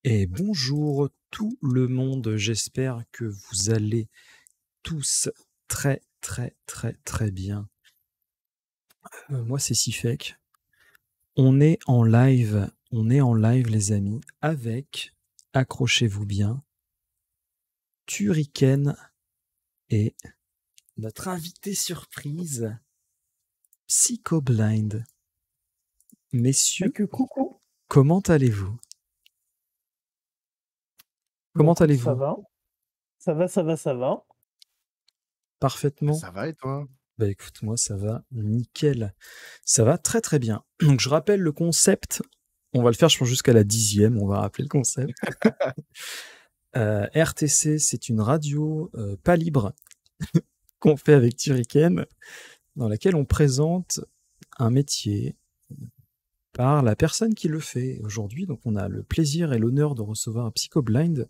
Et bonjour tout le monde, j'espère que vous allez tous très très très très bien. Moi c'est Sifek. On est en live les amis, avec, accrochez-vous bien, Turrican et notre invité surprise, Psychoblind. Messieurs, Que coucou. comment allez-vous? Comment Écoute, ça allez-vous? va. Ça va. Parfaitement. Ça va et toi? Bah écoute, moi ça va nickel. Ça va très très bien. Donc je rappelle le concept. On va le faire, je pense, jusqu'à la 10e. On va rappeler le concept. RTC, c'est une radio pas libre qu'on fait avec Turrican, dans laquelle on présente un métier par la personne qui le fait. Aujourd'hui, donc on a le plaisir et l'honneur de recevoir un Psychoblind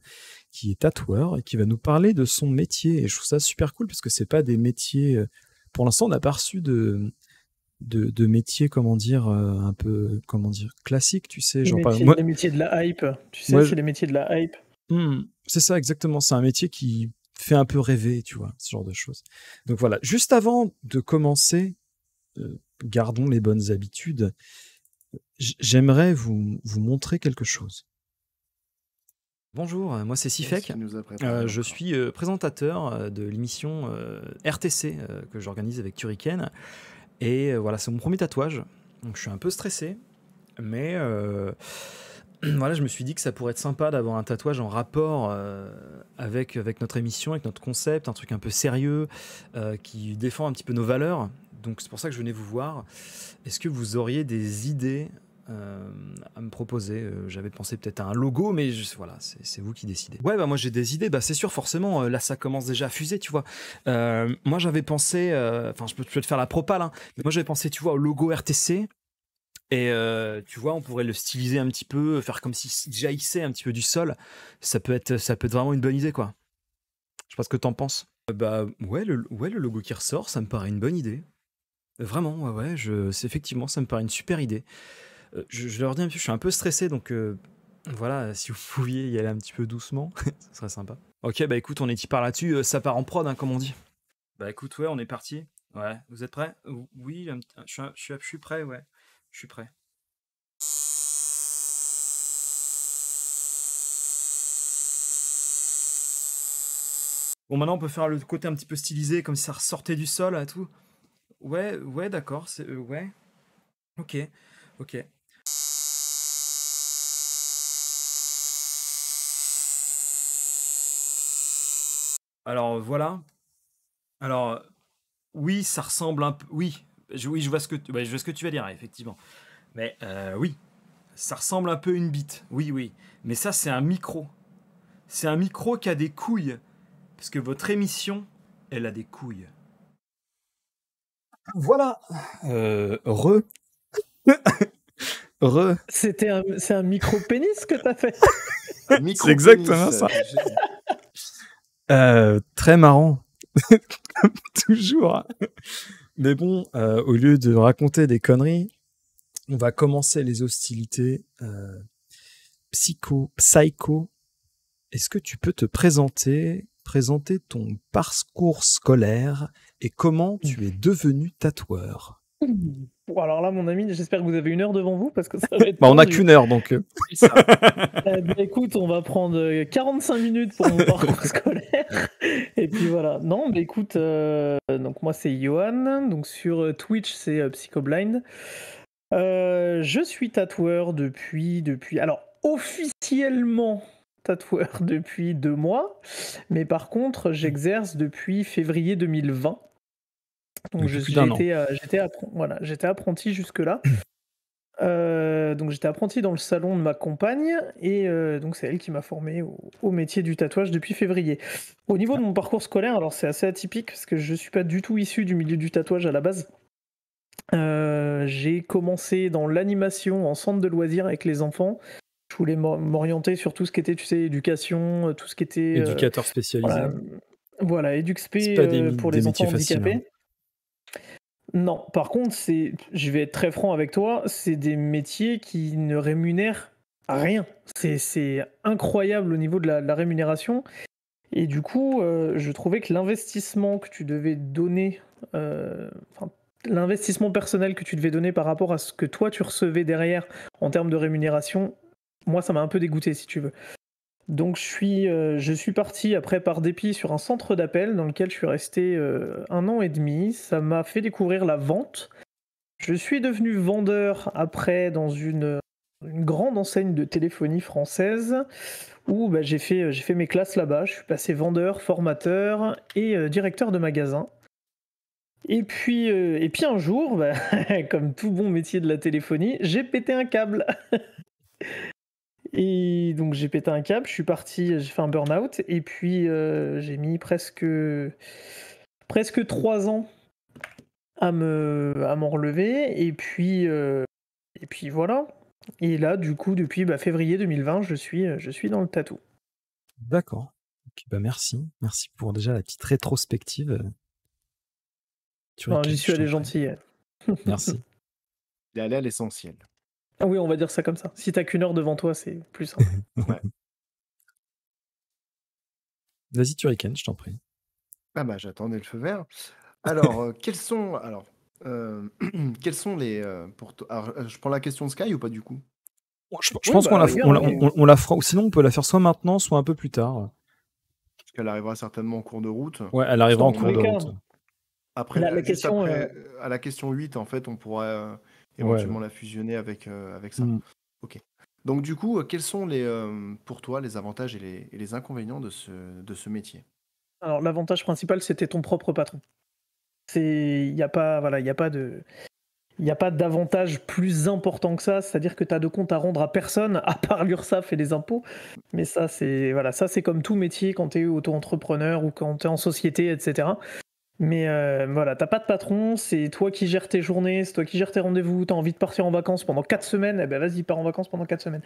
qui est tatoueur et qui va nous parler de son métier. Et je trouve ça super cool parce que c'est pas des métiers. Pour l'instant, on n'a pas reçu de métiers, un peu, classiques, tu sais. Les Genre, métiers, moi, les métiers de la hype. Tu sais, moi, c'est les métiers de la hype. c'est ça exactement. C'est un métier qui fait un peu rêver, tu vois, ce genre de choses. Donc voilà. Juste avant de commencer, gardons les bonnes habitudes. J'aimerais vous montrer quelque chose. Bonjour, moi c'est Sifek. Je suis présentateur de l'émission RTC que j'organise avec Turrican. Et voilà, c'est mon premier tatouage. Donc je suis un peu stressé. Mais voilà, je me suis dit que ça pourrait être sympa d'avoir un tatouage en rapport avec notre émission, avec notre concept, un truc un peu sérieux qui défend un petit peu nos valeurs. Donc c'est pour ça que je venais vous voir. Est-ce que vous auriez des idées à me proposer? J'avais pensé peut-être à un logo, mais voilà, c'est vous qui décidez. Ouais, bah moi j'ai des idées, bah c'est sûr, forcément, là ça commence déjà à fuser, tu vois. Moi j'avais pensé, enfin je peux te faire la propale, hein, mais moi j'avais pensé, tu vois, au logo RTC. Et tu vois, on pourrait le styliser un petit peu, faire comme s'il jaillissait un petit peu du sol. Ça peut être vraiment une bonne idée, quoi. Je sais pas ce que t'en penses. Bah ouais, le logo qui ressort, ça me paraît une bonne idée. Vraiment, ouais, effectivement, ça me paraît une super idée. Je leur dis un peu, je suis un peu stressé, donc voilà, si vous pouviez y aller un petit peu doucement, ça serait sympa. Ok, bah écoute, on est y par là-dessus, ça part en prod, hein, comme on dit. Bah écoute, ouais, on est parti. Ouais, vous êtes prêts? Oui, je suis prêt, ouais. Je suis prêt. Bon, maintenant on peut faire le côté un petit peu stylisé, comme si ça ressortait du sol et tout. Ouais, d'accord, ouais. Ok. Alors voilà. Alors oui, ça ressemble un peu. Oui, je vois ce que tu vas dire, effectivement. Mais oui, ça ressemble un peu à une bite. Oui. Mais ça, c'est un micro. C'est un micro qui a des couilles. Parce que votre émission, elle a des couilles. Voilà. Re. C'est un micro-pénis que t'as fait. C'est exactement ça. Très marrant. Comme toujours. Mais bon, au lieu de raconter des conneries, on va commencer les hostilités. Psycho, est-ce que tu peux te présenter ton parcours scolaire et comment tu es devenu tatoueur? Bon, alors là, mon ami, j'espère que vous avez 1 heure devant vous parce que ça va être. Bah, on n'a qu'une heure, donc. Écoute, on va prendre 45 minutes pour mon parcours scolaire. Et puis voilà. Non, mais écoute, donc moi c'est Johan. Donc sur Twitch, c'est Psychoblind. Je suis tatoueur depuis. Alors, officiellement tatoueur depuis 2 mois. Mais par contre, j'exerce depuis février 2020. Donc Depuis plus d'un an. j'étais apprenti jusque-là. Donc j'étais apprenti dans le salon de ma compagne et donc c'est elle qui m'a formé au métier du tatouage depuis février. Au niveau de mon parcours scolaire, alors c'est assez atypique parce que je suis pas du tout issu du milieu du tatouage à la base. J'ai commencé dans l'animation en centre de loisirs avec les enfants. Je voulais m'orienter sur tout ce qui était, tu sais, éducation, tout ce qui était Éducateur spécialisé. voilà, EduxP C'est pas pour des les enfants métiers faciles, handicapés. hein. Non, par contre, je vais être très franc avec toi, c'est des métiers qui ne rémunèrent Rien. C'est incroyable au niveau de la rémunération. Et du coup, je trouvais que l'investissement que tu devais donner, l'investissement personnel que tu devais donner par rapport à ce que toi tu recevais derrière en termes de rémunération, moi ça m'a un peu dégoûté si tu veux. Donc je suis parti après par dépit sur un centre d'appel dans lequel je suis resté 1 an et demi. Ça m'a fait découvrir la vente. Je suis devenu vendeur après dans une grande enseigne de téléphonie française où j'ai fait mes classes là-bas. Je suis passé vendeur, formateur et directeur de magasin. Et puis un jour, comme tout bon métier de la téléphonie, j'ai pété un câble. Et donc j'ai pété un câble, je suis parti, j'ai fait un burn-out et puis j'ai mis presque 3 ans à m'en relever et puis voilà. Et là du coup depuis février 2020 je suis dans le tatou. D'accord. Okay, merci pour déjà la petite rétrospective. J'y suis allé gentil. Merci. Il est allé à l'essentiel. Ah oui, on va dire ça comme ça. Si t'as qu'une heure devant toi, c'est plus simple. Ouais. Vas-y Turrican, je t'en prie. J'attendais le feu vert. Alors, quels sont les pour toi? Alors, je prends la question de Sky ou pas du coup? Je pense qu'on la fera, ou sinon on peut la faire soit maintenant, soit un peu plus tard. Parce qu'elle arrivera certainement en cours de route. Ouais, elle arrivera en cours de route. Après, à la question 8, en fait, on pourra éventuellement la fusionner avec ça. Ok. Donc du coup, quels sont pour toi les avantages et les inconvénients de ce métier? Alors l'avantage principal, c'était ton propre patron. Il n'y a pas d'avantage plus important que ça, c'est-à-dire que tu as de compte à rendre à personne, à part l'URSSAF et les impôts. Mais ça, c'est comme tout métier quand tu es auto-entrepreneur ou quand tu es en société, etc. Mais t'as pas de patron, c'est toi qui gères tes journées, c'est toi qui gères tes rendez-vous, t'as envie de partir en vacances pendant 4 semaines, vas-y, pars en vacances pendant 4 semaines.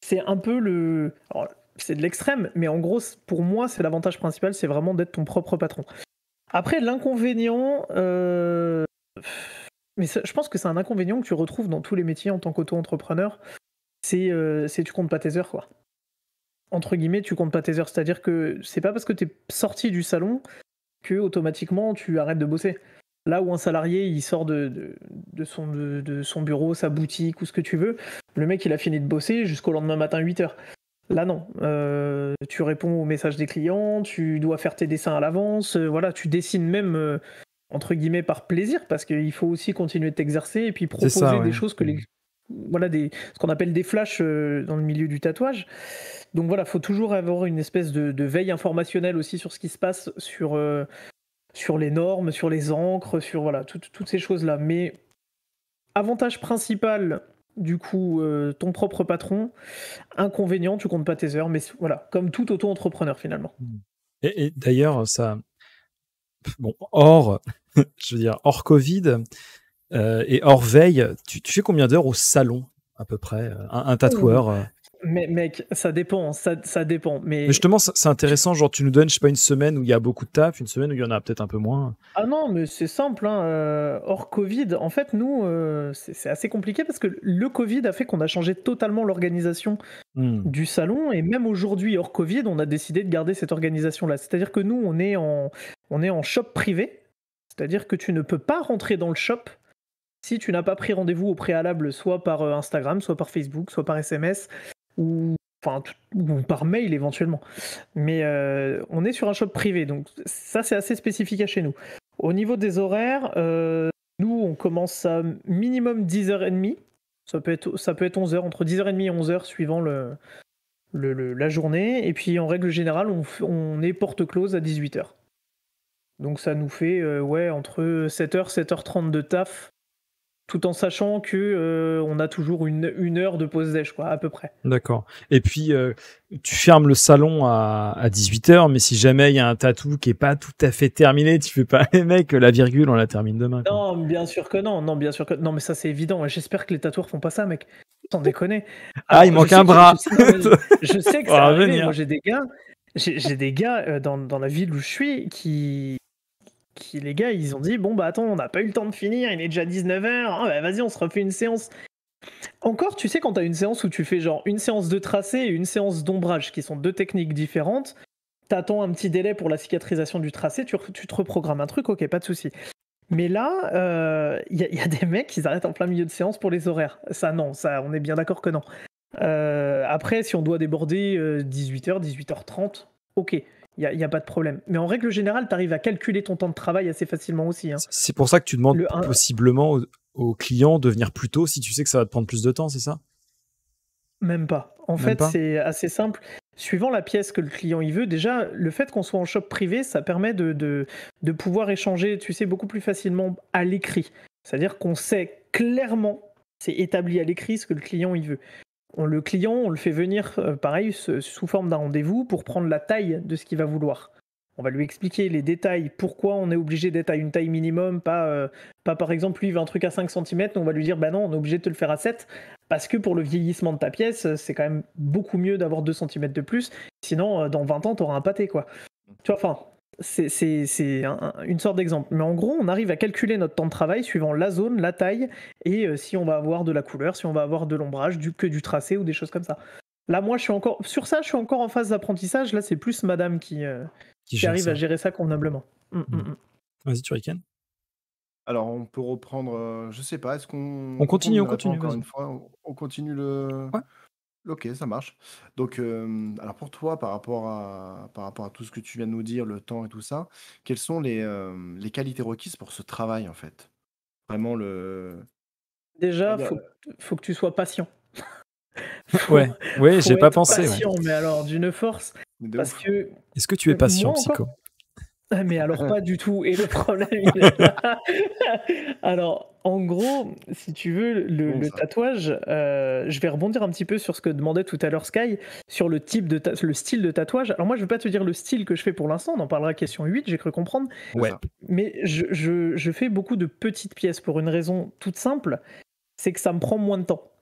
C'est un peu Alors, c'est de l'extrême, mais en gros, pour moi, c'est l'avantage principal, c'est vraiment d'être ton propre patron. Après, l'inconvénient... Mais je pense que c'est un inconvénient que tu retrouves dans tous les métiers en tant qu'auto-entrepreneur, c'est tu comptes pas tes heures, quoi. Entre guillemets, tu comptes pas tes heures, c'est-à-dire que c'est pas parce que t'es sorti du salon que automatiquement tu arrêtes de bosser. Là où un salarié il sort de son bureau, sa boutique ou ce que tu veux, le mec il a fini de bosser jusqu'au lendemain matin 8h. Là non, tu réponds aux messages des clients, tu dois faire tes dessins à l'avance, tu dessines même entre guillemets par plaisir parce qu'il faut aussi continuer de t'exercer et puis proposer des choses que ce qu'on appelle des flashs dans le milieu du tatouage. Donc voilà, faut toujours avoir une espèce de veille informationnelle aussi sur ce qui se passe sur les normes, sur les encres, sur toutes ces choses-là. Mais avantage principal, du coup, ton propre patron. Inconvénient, tu comptes pas tes heures, mais voilà, comme tout auto-entrepreneur finalement. Et d'ailleurs, ça, hors Covid et hors veille, tu fais combien d'heures au salon à peu près, un tatoueur? Mais mec, ça dépend, ça dépend. Mais justement, c'est intéressant, genre tu nous donnes, je sais pas, une semaine où il y a beaucoup de taf, une semaine où il y en a peut-être un peu moins. Ah non, mais c'est simple, hors Covid, en fait, nous, c'est assez compliqué parce que le Covid a fait qu'on a changé totalement l'organisation du salon, et même aujourd'hui, hors Covid, on a décidé de garder cette organisation-là. C'est-à-dire que nous, on est en shop privé, c'est-à-dire que tu ne peux pas rentrer dans le shop si tu n'as pas pris rendez-vous au préalable, soit par Instagram, soit par Facebook, soit par SMS, ou par mail éventuellement. Mais on est sur un shop privé, donc ça c'est assez spécifique à chez nous. Au niveau des horaires, nous on commence à minimum 10h30, ça peut être 11h, entre 10h30 et 11h suivant la journée, et puis en règle générale on est porte close à 18h. Donc ça nous fait entre 7h, 7h30 de taf, tout en sachant que on a toujours une heure de pause déj, quoi, à peu près. D'accord. Et puis, tu fermes le salon à 18h, mais si jamais il y a un tatou qui est pas tout à fait terminé, tu fais pas, les mecs, la virgule, on la termine demain, quoi. Non, bien sûr que non. Non, bien sûr que non, mais ça c'est évident. J'espère que les tatoueurs font pas ça, mec. Sans déconner. Alors, il manque un bras. Je sais que ça va arriver. Moi, j'ai des gars dans la ville où je suis qui les gars, ils ont dit bon attends, on n'a pas eu le temps de finir, il est déjà 19h, vas-y, on se refait une séance. Encore, tu sais, quand tu as une séance où tu fais genre une séance de tracé et une séance d'ombrage, qui sont 2 techniques différentes, t'attends un petit délai pour la cicatrisation du tracé, tu te reprogrammes un truc, ok, pas de souci. Mais là, il y a des mecs qui s'arrêtent en plein milieu de séance pour les horaires. Ça, non, ça, on est bien d'accord que non. Après, si on doit déborder 18h, 18h30, ok, il n'y a pas de problème. Mais en règle générale, tu arrives à calculer ton temps de travail assez facilement aussi. Hein. C'est pour ça que tu demandes possiblement au client de venir plus tôt si tu sais que ça va te prendre plus de temps, c'est ça? Même pas. En fait, c'est assez simple. Suivant la pièce que le client y veut, déjà, le fait qu'on soit en shop privé, ça permet de pouvoir échanger, tu sais, beaucoup plus facilement à l'écrit. C'est-à-dire qu'on sait clairement, c'est établi à l'écrit ce que le client y veut. Le client, on le fait venir, pareil, sous forme d'un rendez-vous pour prendre la taille de ce qu'il va vouloir. On va lui expliquer les détails, pourquoi on est obligé d'être à une taille minimum, pas par exemple, lui il veut un truc à 5 cm, on va lui dire, bah non, on est obligé de te le faire à 7, parce que pour le vieillissement de ta pièce, c'est quand même beaucoup mieux d'avoir 2 cm de plus, sinon dans 20 ans, t'auras un pâté, quoi. Tu vois, enfin, c'est une sorte d'exemple. Mais en gros, on arrive à calculer notre temps de travail suivant la zone, la taille, et si on va avoir de la couleur, si on va avoir de l'ombrage, que du tracé ou des choses comme ça. Là, moi, je suis encore en phase d'apprentissage. Là, c'est plus madame qui arrive à gérer ça convenablement. Vas-y, Turrican. Alors, on peut reprendre, je sais pas, est-ce qu'on On continue encore une fois, on continue le... Ouais. Ok, ça marche. Donc, alors pour toi, par rapport à tout ce que tu viens de nous dire, le temps et tout ça, quelles sont les qualités requises pour ce travail, en fait? Vraiment Déjà, faut que tu sois patient. Ouais, j'ai pas pensé. Patient, mais alors d'une force. Parce que. Est-ce que tu es patient, Psycho? Mais alors pas du tout. Et le problème, il est là. Alors, en gros, si tu veux, le tatouage, je vais rebondir un petit peu sur ce que demandait tout à l'heure Sky, sur le type le style de tatouage. Alors moi, je vais pas te dire le style que je fais pour l'instant, on en parlera à question 8, j'ai cru comprendre. Ouais. Mais je fais beaucoup de petites pièces pour une raison toute simple, c'est que ça me prend moins de temps.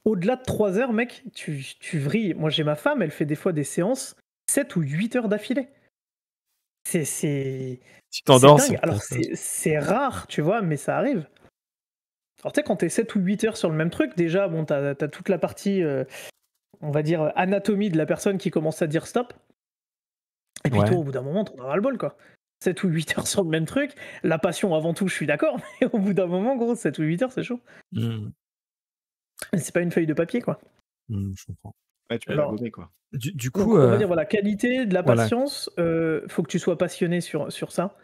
Au-delà de 3 heures, mec, tu vrilles. Moi, j'ai ma femme, elle fait des fois des séances 7 ou 8 heures d'affilée. C'est tu t'endors. Alors, c'est rare, tu vois, mais ça arrive. Alors, tu sais, quand t'es 7 ou 8 heures sur le même truc, déjà, bon, t'as toute la partie, on va dire, anatomie de la personne qui commence à dire stop. Et puis, toi, au bout d'un moment, t'en as ras-le-bol, quoi. 7 ou 8 heures sur le même truc. La passion, avant tout, je suis d'accord, mais au bout d'un moment, gros, 7 ou 8 heures, c'est chaud. C'est pas une feuille de papier, quoi. Je comprends. Ouais, tu peux la gommer, quoi. Du coup, donc, on va dire, voilà, qualité, de la patience, faut que tu sois passionné sur ça.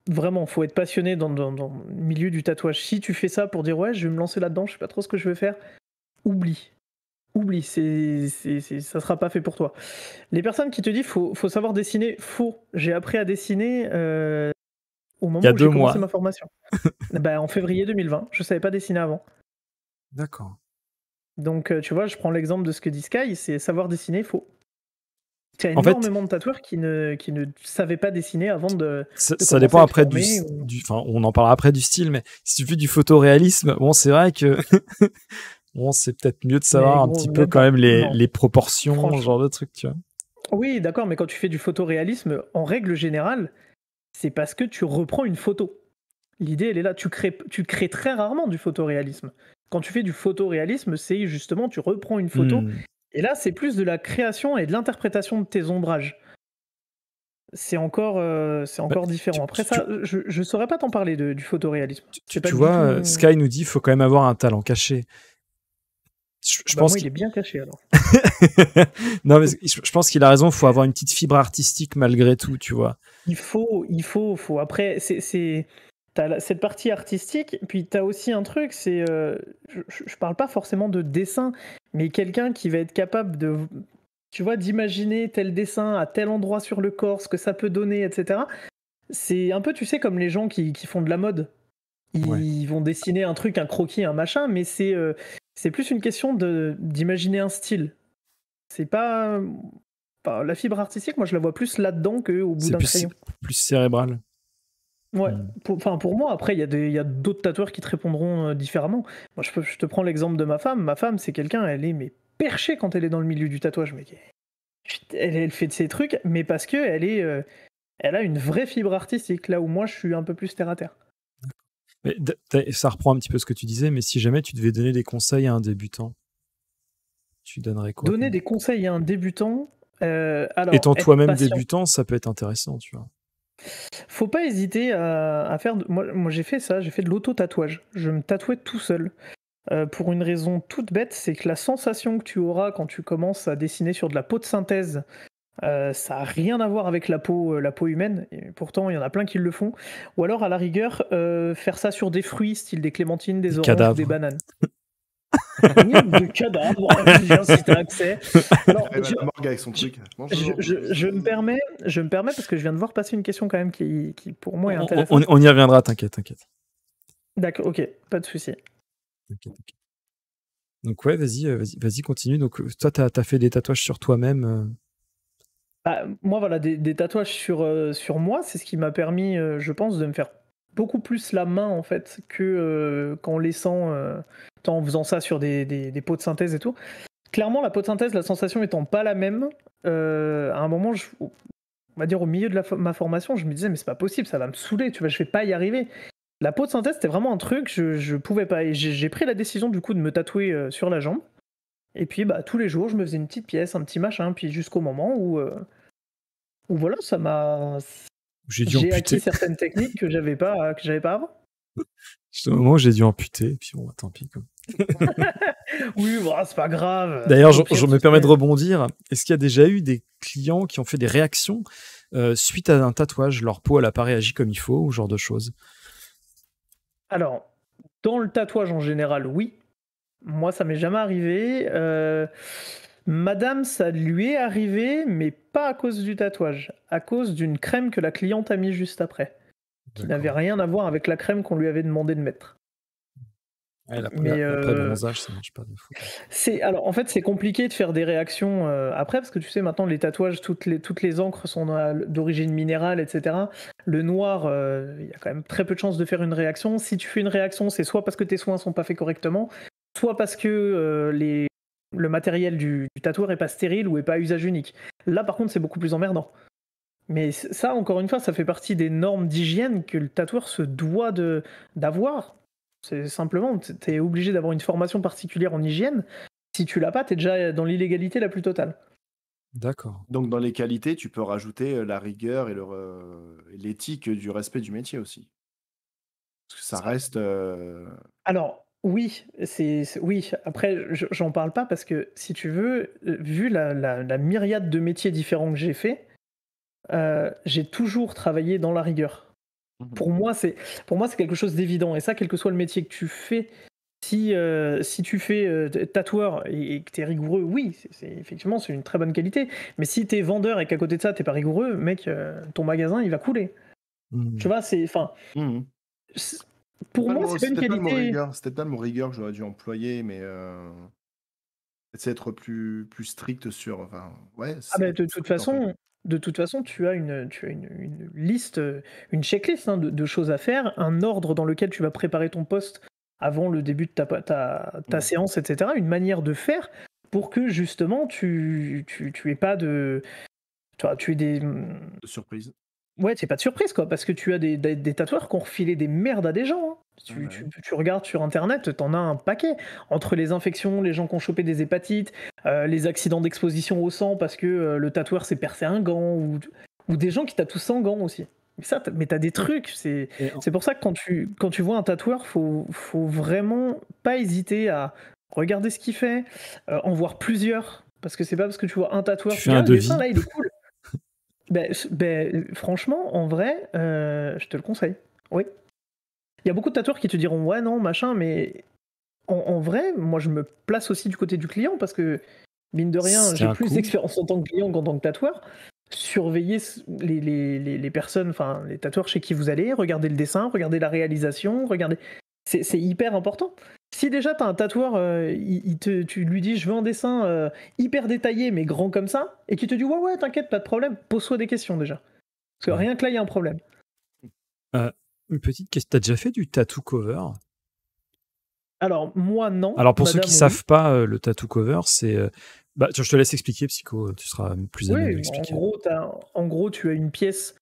Vraiment, faut être passionné dans le milieu du tatouage. Si tu fais ça pour dire, ouais, je vais me lancer là-dedans, je sais pas trop ce que je vais faire, oublie, ça sera pas fait pour toi. Les personnes qui te disent, faut savoir dessiner, j'ai appris à dessiner au moment où j'ai commencé ma formation. En février 2020, je savais pas dessiner avant. D'accord. Donc, tu vois, je prends l'exemple de ce que dit Sky, c'est savoir dessiner, faux. Il y a énormément de tatoueurs qui ne savaient pas dessiner avant de ça dépend après on en parlera après du style, mais si tu fais du photoréalisme, bon, c'est vrai que bon, c'est peut-être mieux de savoir un petit peu quand même les proportions, ce genre de trucs, tu vois. Oui, d'accord, mais quand tu fais du photoréalisme, en règle générale, c'est parce que tu reprends une photo. L'idée, elle est là. Tu crées très rarement du photoréalisme. Quand tu fais du photoréalisme, c'est justement, tu reprends une photo. Et là, c'est plus de la création et de l'interprétation de tes ombrages. C'est encore différent. Après ça, je saurais pas t'en parler du photoréalisme. Tu vois, Sky nous dit qu'il faut quand même avoir un talent caché. Je pense il est bien caché alors. Non, mais je pense qu'il a raison. Il faut avoir une petite fibre artistique malgré tout, tu vois. Il faut. Après, t'as cette partie artistique, puis t'as aussi un truc, c'est... je parle pas forcément de dessin, mais quelqu'un qui va être capable de... Tu vois, d'imaginer tel dessin à tel endroit sur le corps, ce que ça peut donner, etc. C'est un peu, tu sais, comme les gens qui font de la mode. Ils vont dessiner un truc, un croquis, un machin, mais c'est plus une question d'imaginer un style. C'est pas... La fibre artistique, moi, je la vois plus là-dedans qu'au bout d'un crayon. C'est plus cérébral. Ouais, pour moi, après, il y a d'autres tatoueurs qui te répondront différemment. Moi, je te prends l'exemple de ma femme. Ma femme, c'est quelqu'un, elle est perchée quand elle est dans le milieu du tatouage. Mais elle fait de ses trucs, mais parce que elle a une vraie fibre artistique, là où moi, je suis un peu plus terre à terre. Mais ça reprend un petit peu ce que tu disais, mais si jamais tu devais donner des conseils à un débutant, tu donnerais quoi? Donner des conseils à un débutant, alors, étant toi-même patient. débutant, ça peut être intéressant, tu vois. Faut pas hésiter à faire. Moi j'ai fait ça, j'ai fait de l'auto-tatouage. Je me tatouais tout seul. Pour une raison toute bête, c'est que la sensation que tu auras quand tu commences à dessiner sur de la peau de synthèse, ça n'a rien à voir avec la peau humaine, et pourtant il y en a plein qui le font. Ou alors à la rigueur, faire ça sur des fruits, style des clémentines, des oranges, cadavres. des bananes. De cadavres, bien si t'as accès. Alors, avec son truc. Je me permets parce que je viens de voir passer une question quand même qui pour moi est intéressante. On y reviendra, t'inquiète. D'accord, ok, pas de souci. Okay. Donc ouais, vas-y, continue. Donc toi, t'as fait des tatouages sur toi-même. Moi, voilà, des tatouages sur moi, c'est ce qui m'a permis, je pense, de me faire beaucoup plus la main en fait que qu'en laissant, en faisant ça sur des peaux de synthèse et tout. Clairement, la peau de synthèse, la sensation étant pas la même, à un moment, on va dire au milieu de ma formation, je me disais mais c'est pas possible, ça va me saouler, tu vois, je vais pas y arriver. La peau de synthèse, c'était vraiment un truc, je pouvais pas. Et j'ai pris la décision du coup de me tatouer sur la jambe. Et puis tous les jours, je me faisais une petite pièce, un petit machin, puis jusqu'au moment où voilà, ça m'a. J'ai acquis certaines techniques que j'avais pas avant. C'est au moment où j'ai dû amputer, et puis bon, tant pis. Quoi. Oui, bon, c'est pas grave. D'ailleurs, je me permets de rebondir. Est-ce qu'il y a déjà eu des clients qui ont fait des réactions suite à un tatouage? Leur peau, elle a pas réagi comme il faut, ou ce genre de choses? Alors, dans le tatouage en général, oui. Moi, ça m'est jamais arrivé. Madame, ça lui est arrivé, mais pas à cause du tatouage, à cause d'une crème que la cliente a mis juste après, qui n'avait rien à voir avec la crème qu'on lui avait demandé de mettre. Ouais, après bronzage, ça marche pas de fou. Alors, en fait, c'est compliqué de faire des réactions après, parce que tu sais, maintenant, les tatouages, toutes les encres sont d'origine minérale, etc. Le noir, il y a quand même très peu de chances de faire une réaction. Si tu fais une réaction, c'est soit parce que tes soins sont pas faits correctement, soit parce que le matériel du tatoueur est pas stérile ou est pas à usage unique. Là, par contre, c'est beaucoup plus emmerdant. Mais ça, encore une fois, ça fait partie des normes d'hygiène que le tatoueur se doit d'avoir. C'est simplement, t'es obligé d'avoir une formation particulière en hygiène. Si tu l'as pas, t'es déjà dans l'illégalité la plus totale. D'accord. Donc dans les qualités, tu peux rajouter la rigueur et l'éthique du respect du métier aussi. Parce que ça reste... Alors, oui, oui. Après, j'en parle pas parce que, si tu veux, vu la myriade de métiers différents que j'ai fait, j'ai toujours travaillé dans la rigueur. Pour moi, c'est quelque chose d'évident. Et ça, quel que soit le métier que tu fais, si tu fais tatoueur et que tu es rigoureux, oui, effectivement, c'est une très bonne qualité. Mais si tu es vendeur et qu'à côté de ça, tu n'es pas rigoureux, mec, ton magasin, il va couler. Tu vois, c'est... Pour moi, c'est pas une qualité... C'était pas le mot rigueur que j'aurais dû employer, mais... c'est être plus strict sur... Enfin, ouais, de toute façon, tu as une liste, une checklist de choses à faire, un ordre dans lequel tu vas préparer ton poste avant le début de ta séance, etc. Une manière de faire pour que justement tu aies pas de... Tu aies des... De surprise. Ouais, c'est pas de surprise, quoi, parce que tu as des tatoueurs qui ont refilé des merdes à des gens. Hein. Tu regardes sur Internet, t'en as un paquet. Entre les infections, les gens qui ont chopé des hépatites, les accidents d'exposition au sang parce que le tatoueur s'est percé un gant, ou des gens qui tatouent sans gants aussi. Mais t'as des trucs. C'est pour ça que quand tu vois un tatoueur, faut vraiment pas hésiter à regarder ce qu'il fait, en voir plusieurs. Parce que c'est pas parce que tu vois un tatoueur, tu fais un devis. Là, il est cool. Franchement, en vrai, je te le conseille. Oui. Il y a beaucoup de tatoueurs qui te diront ouais, non, machin, mais en vrai, moi je me place aussi du côté du client parce que, mine de rien, j'ai plus d'expérience en tant que client qu'en tant que tatoueur. Surveiller les personnes, enfin les tatoueurs chez qui vous allez, regarder le dessin, regarder la réalisation, regarder. C'est hyper important. Si déjà t'as un tatoueur, tu lui dis je veux un dessin hyper détaillé mais grand comme ça, et qu'il te dit ouais t'inquiète, pas de problème, pose-toi des questions déjà. Parce que rien que là il y a un problème. Une petite question, t'as déjà fait du tattoo cover? Alors moi non. Alors pour ceux qui savent pas, le tattoo cover c'est... je te laisse expliquer, Psycho, tu seras plus à même d'expliquer. En gros tu as une pièce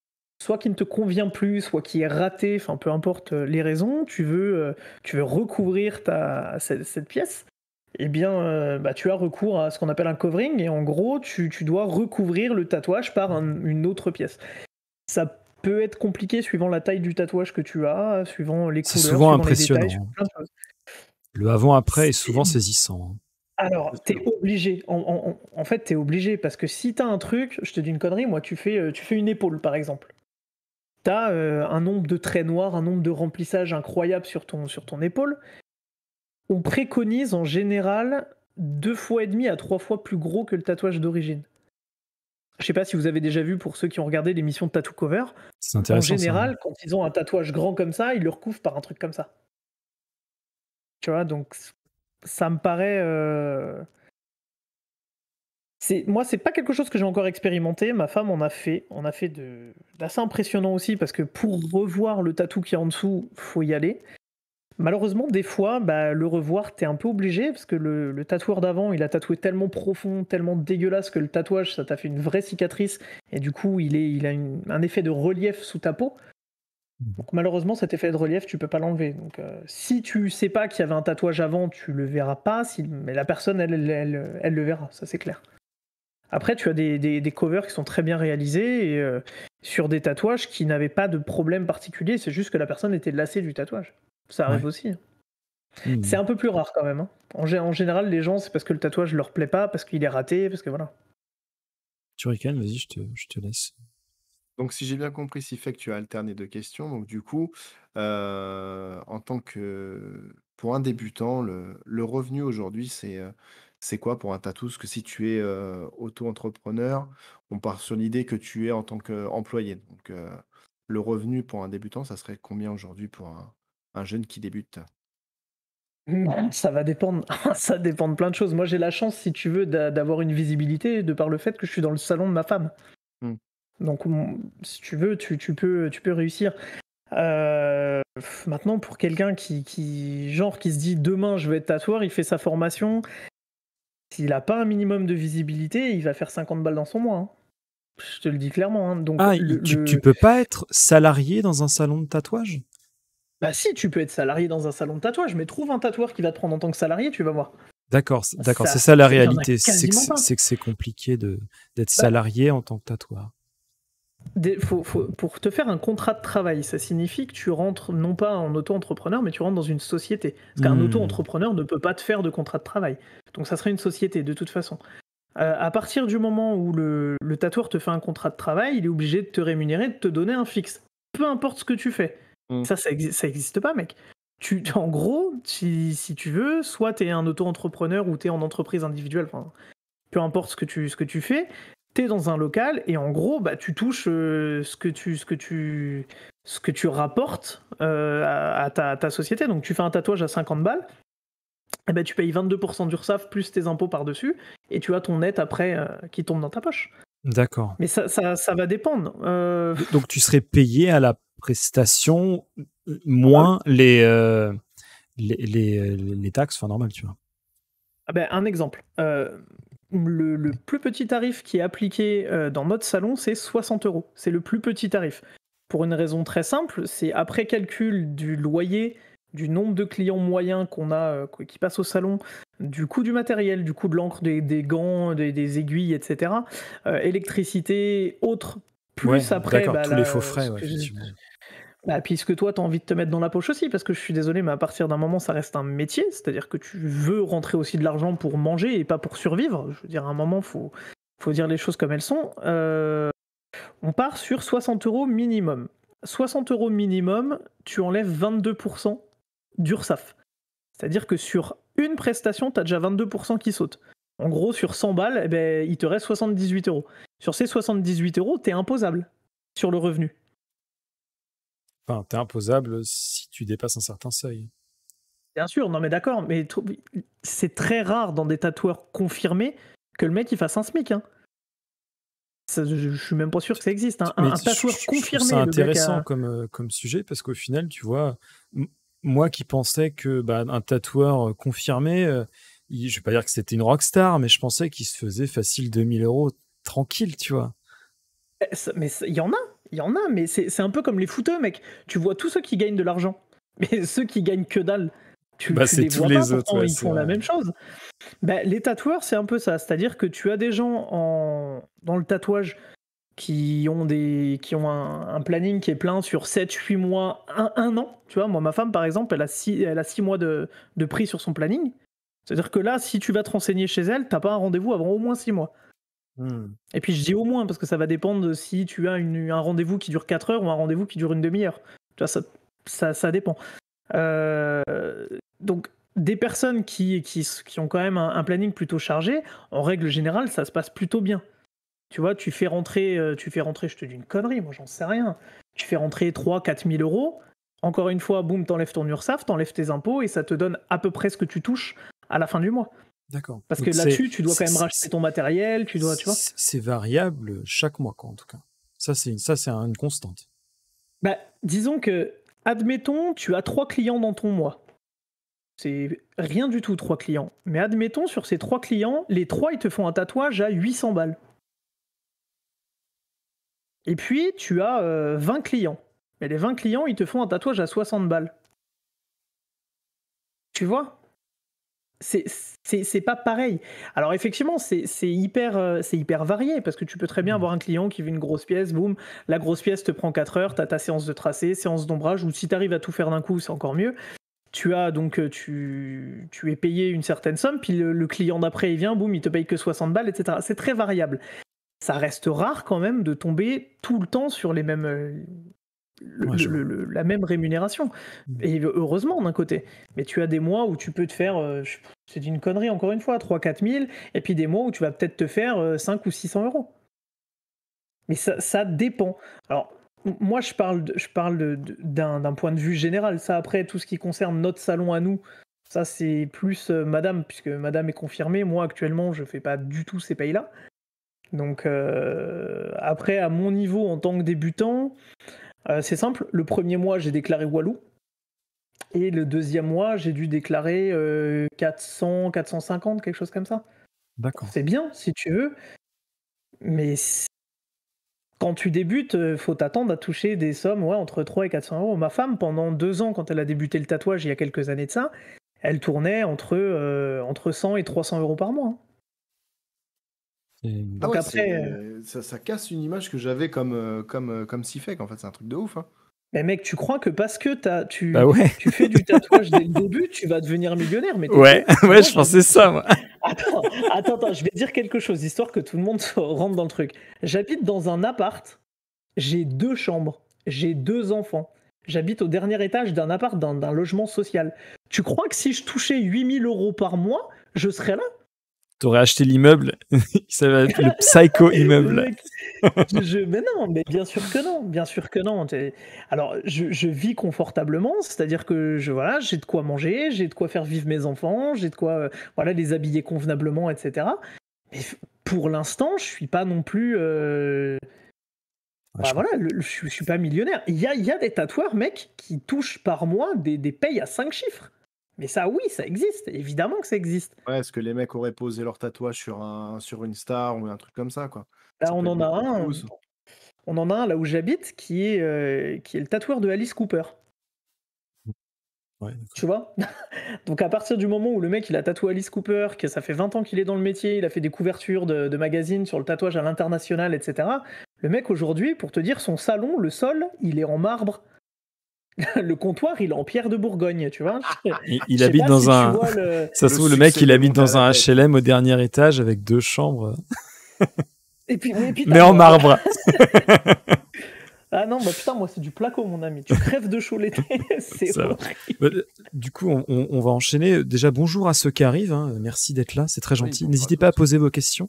soit qui ne te convient plus, soit qui est raté, enfin peu importe les raisons, tu veux recouvrir cette pièce, eh bien tu as recours à ce qu'on appelle un covering, et en gros tu dois recouvrir le tatouage par une autre pièce. Ça peut être compliqué suivant la taille du tatouage que tu as, suivant les couleurs, souvent suivant impressionnant. les détails. Plein de choses. Le avant-après est souvent saisissant. Alors, t'es obligé. En fait, t'es obligé, parce que si t'as un truc, je te dis une connerie, moi, tu fais une épaule, par exemple. T'as un nombre de traits noirs, un nombre de remplissages incroyable sur ton épaule. On préconise en général 2,5 fois à 3 fois plus gros que le tatouage d'origine. Je sais pas si vous avez déjà vu, pour ceux qui ont regardé l'émission de Tattoo Cover, C'est intéressant. en général, ça. quand ils ont un tatouage grand comme ça, ils le recouvrent par un truc comme ça. Tu vois, donc ça me paraît... Moi, c'est pas quelque chose que j'ai encore expérimenté. Ma femme en a fait. On a fait d'assez impressionnant aussi, parce que pour revoir le tatou qui est en dessous, faut y aller. Malheureusement, des fois, le revoir, t'es un peu obligé, parce que le tatoueur d'avant, il a tatoué tellement profond, tellement dégueulasse, que le tatouage, ça t'a fait une vraie cicatrice, et du coup, il a un effet de relief sous ta peau. Donc malheureusement, cet effet de relief, tu peux pas l'enlever. Donc si tu sais pas qu'il y avait un tatouage avant, tu le verras pas, mais la personne, elle le verra, ça c'est clair. Après, tu as des covers qui sont très bien réalisés, et sur des tatouages qui n'avaient pas de problème particulier, c'est juste que la personne était lassée du tatouage. Ça arrive aussi. C'est un peu plus rare quand même. Hein. En général, les gens, c'est parce que le tatouage leur plaît pas, parce qu'il est raté, parce que voilà. Turrican, vas-y, je te laisse. Donc, si j'ai bien compris, c'est fait que tu as alterné 2 questions. Donc, du coup, en tant que pour un débutant, le revenu aujourd'hui, c'est quoi pour un tatou? Parce que si tu es, auto-entrepreneur, on part sur l'idée que tu es en tant qu'employé. Donc, le revenu pour un débutant, ça serait combien aujourd'hui pour un jeune qui débute? Ça va dépendre. Ça dépend de plein de choses. Moi, j'ai la chance, si tu veux, d'avoir une visibilité de par le fait que je suis dans le salon de ma femme. Mmh. Donc, si tu veux, tu peux réussir. Maintenant, pour quelqu'un qui se dit demain je vais être tatoueur, il fait sa formation. S'il n'a pas un minimum de visibilité, il va faire 50 balles dans son mois. Hein. Je te le dis clairement. Hein. Donc, tu peux pas être salarié dans un salon de tatouage? Bah si, tu peux être salarié dans un salon de tatouage, mais trouve un tatoueur qui va te prendre en tant que salarié, tu vas voir. D'accord, c'est ça la réalité. C'est que c'est compliqué d'être salarié en tant que tatoueur. Pour te faire un contrat de travail, ça signifie que tu rentres non pas en auto-entrepreneur, mais tu rentres dans une société. Parce qu'un auto-entrepreneur ne peut pas te faire de contrat de travail. Donc ça serait une société, de toute façon. À partir du moment où le tatoueur te fait un contrat de travail, il est obligé de te rémunérer, de te donner un fixe. Peu importe ce que tu fais. Ça existe pas, mec. En gros, si tu veux, soit tu es un auto-entrepreneur ou tu es en entreprise individuelle, peu importe ce que tu fais, tu es dans un local et en gros, tu touches ce que tu rapportes à ta société. Donc tu fais un tatouage à 50 balles, et tu payes 22% d'URSSAF plus tes impôts par-dessus et tu as ton net après qui tombe dans ta poche. D'accord. Mais ça va dépendre. Donc tu serais payé à la prestation moins les taxes, enfin normal, tu vois. Un exemple. Le plus petit tarif qui est appliqué dans notre salon, c'est 60 €. C'est le plus petit tarif. Pour une raison très simple, c'est après calcul du loyer, du nombre de clients moyens qu'on a qui passent au salon, du coût du matériel, du coût de l'encre, des gants, des aiguilles, etc. Électricité, autres, plus après... tous les faux frais, effectivement. Puisque toi, tu as envie de te mettre dans la poche aussi, parce que je suis désolé, mais à partir d'un moment, ça reste un métier, c'est-à-dire que tu veux rentrer aussi de l'argent pour manger et pas pour survivre. Je veux dire, à un moment, faut dire les choses comme elles sont. On part sur 60 € minimum. 60 € minimum, tu enlèves 22% d'URSSAF. C'est-à-dire que sur une prestation, tu as déjà 22% qui sautent. En gros, sur 100 balles, il te reste 78 €. Sur ces 78 €, tu es imposable sur le revenu. Enfin, t'es imposable si tu dépasses un certain seuil. Bien sûr, non mais d'accord, mais c'est très rare dans des tatoueurs confirmés que le mec il fasse un SMIC. Hein. Je suis même pas sûr que ça existe. Hein. Un tatoueur confirmé. C'est intéressant comme sujet parce qu'au final, tu vois, moi qui pensais que un tatoueur confirmé, je vais pas dire que c'était une rockstar, mais je pensais qu'il se faisait facile 2000 € tranquille, tu vois. Mais il y en a. Il y en a, mais c'est un peu comme les footeux, mec. Tu vois tous ceux qui gagnent de l'argent. Mais ceux qui gagnent que dalle, tu les vois pas, pourtant ils font la même chose. Les tatoueurs, c'est un peu ça. C'est-à-dire que tu as des gens dans le tatouage qui ont un planning qui est plein sur 7-8 mois, un an. Tu vois, moi, ma femme, par exemple, elle a 6 mois de prix sur son planning. C'est-à-dire que là, si tu vas te renseigner chez elle, t'as pas un rendez-vous avant au moins 6 mois. Et puis je dis au moins, parce que ça va dépendre de si tu as un rendez-vous qui dure 4 heures ou un rendez-vous qui dure une demi-heure. Tu vois, ça dépend. Donc, des personnes qui ont quand même un planning plutôt chargé, en règle générale, ça se passe plutôt bien. Tu vois, tu fais rentrer, je te dis une connerie, moi j'en sais rien. Tu fais rentrer 3-4 000 euros. Encore une fois, boum, t'enlèves ton URSSAF, t'enlèves tes impôts et ça te donne à peu près ce que tu touches à la fin du mois. D'accord. Parce que là-dessus, tu dois quand même racheter ton matériel, tu vois. C'est variable chaque mois, quoi, en tout cas. Ça, c'est une constante. Disons que, admettons, tu as 3 clients dans ton mois. C'est rien du tout, 3 clients. Mais admettons, sur ces 3 clients, les 3, ils te font un tatouage à 800 balles. Et puis, tu as 20 clients. Et les 20 clients, ils te font un tatouage à 60 balles. Tu vois ? C'est pas pareil. Alors effectivement, c'est hyper varié, parce que tu peux très bien avoir un client qui veut une grosse pièce, boum, la grosse pièce te prend 4 heures, t'as ta séance de tracé, séance d'ombrage, ou si t'arrives à tout faire d'un coup, c'est encore mieux. Tu as donc, tu es payé une certaine somme, puis le client d'après, il vient, boum, il te paye que 60 balles, etc. C'est très variable. Ça reste rare quand même de tomber tout le temps sur les mêmes... la même rémunération. Et heureusement d'un côté. Mais tu as des mois où tu peux te faire, c'est une connerie encore une fois, 3-4 000, et puis des mois où tu vas peut-être te faire 5 ou 600 euros. Mais ça dépend. Alors, moi je parle d'un point de vue général. Ça après, tout ce qui concerne notre salon à nous, ça c'est plus madame, puisque madame est confirmée. Moi actuellement, je fais pas du tout ces payes-là. Donc après, à mon niveau en tant que débutant, c'est simple, le premier mois j'ai déclaré Walou et le deuxième mois j'ai dû déclarer 400, 450, quelque chose comme ça. D'accord. C'est bien si tu veux, mais quand tu débutes, faut t'attendre à toucher des sommes entre 3 et 400 euros. Ma femme, pendant 2 ans, quand elle a débuté le tatouage il y a quelques années de ça, elle tournait entre 100 et 300 euros par mois. Donc après, ça casse une image que j'avais comme Sifek, en fait, c'est un truc de ouf. Hein. Mais mec, tu crois que parce que tu fais du tatouage dès le début, tu vas devenir millionnaire, mais je pensais ça, moi. Attends, je vais dire quelque chose, histoire que tout le monde rentre dans le truc. J'habite dans un appart, j'ai 2 chambres, j'ai 2 enfants. J'habite au dernier étage d'un appart, d'un logement social. Tu crois que si je touchais 8 000 euros par mois, je serais là ? T'aurais acheté l'immeuble, ça va être le psycho immeuble. Mais non, mais bien sûr que non. Alors, je vis confortablement, c'est-à-dire que j'ai de quoi manger, j'ai de quoi faire vivre mes enfants, j'ai de quoi les habiller convenablement, etc. Mais pour l'instant, je suis pas non plus... je suis pas millionnaire. Il y a des tatoueurs, mec, qui touchent par mois des payes à 5 chiffres. Mais ça, oui, ça existe. Évidemment que ça existe. Ouais, est-ce que les mecs auraient posé leur tatouage sur une star ou un truc comme ça, quoi. Là, on en a un là où j'habite qui est le tatoueur de Alice Cooper. Ouais, tu vois. Donc à partir du moment où le mec il a tatoué Alice Cooper, que ça fait 20 ans qu'il est dans le métier, il a fait des couvertures de magazines sur le tatouage à l'international, etc. Le mec aujourd'hui, pour te dire, son salon, le sol, il est en marbre. Le comptoir, il est en pierre de Bourgogne, tu vois. Il habite dans un... Ça se trouve, le mec, il habite dans un HLM au dernier étage avec 2 chambres. Et puis, mais en marbre. Ah non, putain, moi c'est du placo, mon ami. Tu crèves de chaud l'été, c'est horrible. Du coup, on va enchaîner. Déjà, bonjour à ceux qui arrivent. Hein. Merci d'être là, c'est très gentil. N'hésitez pas à poser vos questions.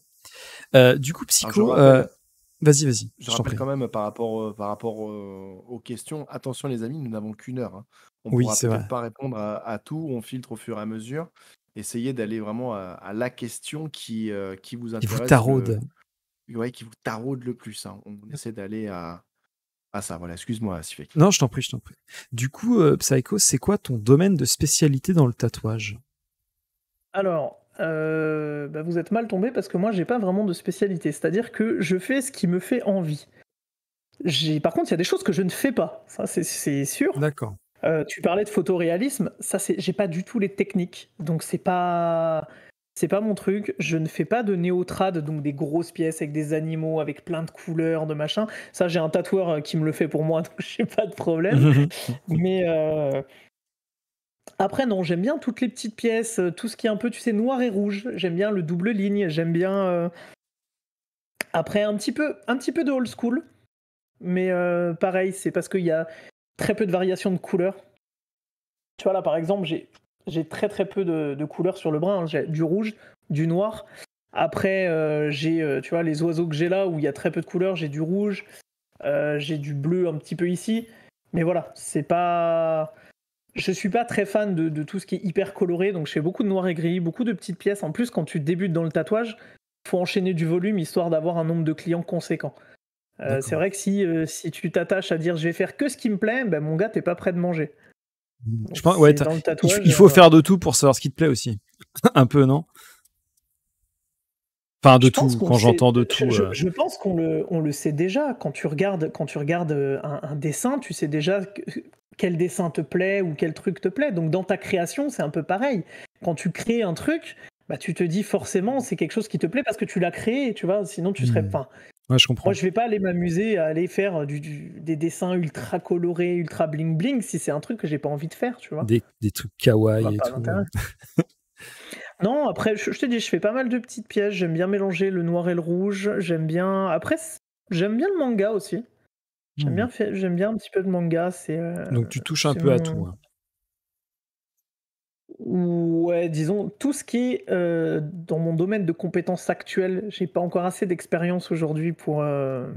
Du coup, Psycho, vas-y. Je rappelle quand même par rapport aux questions. Attention les amis, nous n'avons qu'1 heure. Hein. On ne pourra peut-être pas répondre à tout. On filtre au fur et à mesure. Essayez d'aller vraiment à la question qui vous intéresse. Qui vous taraude. Qui vous taraude le plus. Hein. On essaie d'aller à ça. Voilà, excuse-moi, Sifek. Non, je t'en prie. Du coup, Psycho, c'est quoi ton domaine de spécialité dans le tatouage ? Alors, vous êtes mal tombé parce que moi, j'ai pas vraiment de spécialité. C'est-à-dire que je fais ce qui me fait envie. Par contre, il y a des choses que je ne fais pas. Ça, c'est sûr. D'accord. Tu parlais de photoréalisme. Ça, j'ai pas du tout les techniques. Donc, c'est pas mon truc. Je ne fais pas de néotrad, donc des grosses pièces avec des animaux, avec plein de couleurs, de machin. Ça, j'ai un tatoueur qui me le fait pour moi, donc j'ai pas de problème. Mais après, non, j'aime bien toutes les petites pièces, tout ce qui est un peu, tu sais, noir et rouge. J'aime bien le double ligne. J'aime bien. Après, un petit peu de old school. Mais pareil, c'est parce qu'il y a très peu de variations de couleurs. Tu vois, là, par exemple, j'ai très très peu de couleurs sur le bras. Hein. J'ai du rouge, du noir. Après, j'ai, tu vois, les oiseaux que j'ai là, où il y a très peu de couleurs, j'ai du rouge, j'ai du bleu un petit peu ici. Mais voilà, c'est pas... Je suis pas très fan de tout ce qui est hyper coloré, donc je fais beaucoup de noir et gris, beaucoup de petites pièces. En plus, quand tu débutes dans le tatouage, faut enchaîner du volume, histoire d'avoir un nombre de clients conséquent. C'est vrai que si tu t'attaches à dire je vais faire que ce qui me plaît, ben mon gars, t'es pas prêt de manger. Je pense, ouais, dans le tatouage, il faut faire de tout pour savoir ce qui te plaît aussi. Un peu, non? Enfin, de tout, quand j'entends de tout. Je pense qu'on le sait déjà. Quand tu regardes un dessin, tu sais déjà quel dessin te plaît ou quel truc te plaît. Donc dans ta création, c'est un peu pareil. Quand tu crées un truc, bah, tu te dis forcément c'est quelque chose qui te plaît parce que tu l'as créé, tu vois. Sinon, tu serais... Ouais, je comprends. Moi, je vais pas aller m'amuser à aller faire des dessins ultra colorés, ultra bling bling si c'est un truc que j'ai pas envie de faire, tu vois. Des trucs kawaii et tout. Non, après, je te dis, je fais pas mal de petites pièces. J'aime bien mélanger le noir et le rouge. J'aime bien. Après, j'aime bien le manga aussi. J'aime bien un petit peu de manga. Donc tu touches un peu à tout. Hein. Ouais, disons, tout ce qui est dans mon domaine de compétences actuelles, j'ai pas encore assez d'expérience aujourd'hui pour me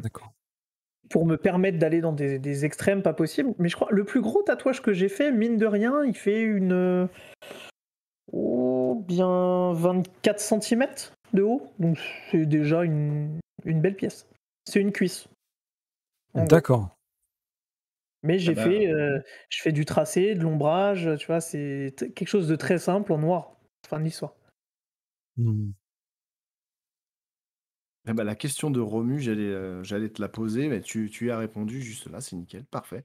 permettre d'aller dans des extrêmes pas possibles. Mais je crois le plus gros tatouage que j'ai fait, mine de rien, il fait bien 24 cm de haut. Donc c'est déjà une belle pièce. C'est une cuisse. D'accord. Mais je fais du tracé, de l'ombrage, tu vois, c'est quelque chose de très simple en noir. Fin de l'histoire. La question de Romu, j'allais te la poser, mais tu y as répondu juste là, c'est nickel, parfait.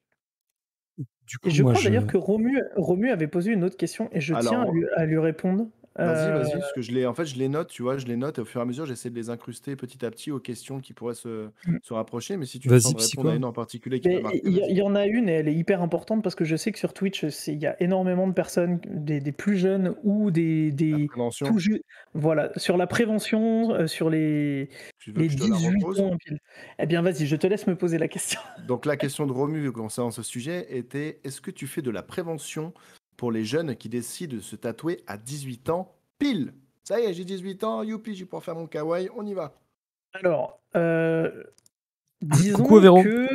Du coup, et je crois d'ailleurs que Romu avait posé une autre question et je tiens à lui répondre. Vas-y, parce que je les note, tu vois, je les note et au fur et à mesure, j'essaie de les incruster petit à petit aux questions qui pourraient se rapprocher. Mais si tu te sens de répondre à une en particulier qui t'a marqué, il y en a une et elle est hyper importante parce que je sais que sur Twitch, il y a énormément de personnes, des plus jeunes ou des tout voilà, sur la prévention, sur les 18 ans. Eh bien, vas-y, je te laisse me poser la question. Donc la question de Romu concernant ce sujet était: est-ce que tu fais de la prévention pour les jeunes qui décident de se tatouer à 18 ans pile? Ça y est, j'ai 18 ans, youpi, je vais pouvoir faire mon kawaii, on y va. Alors, disons que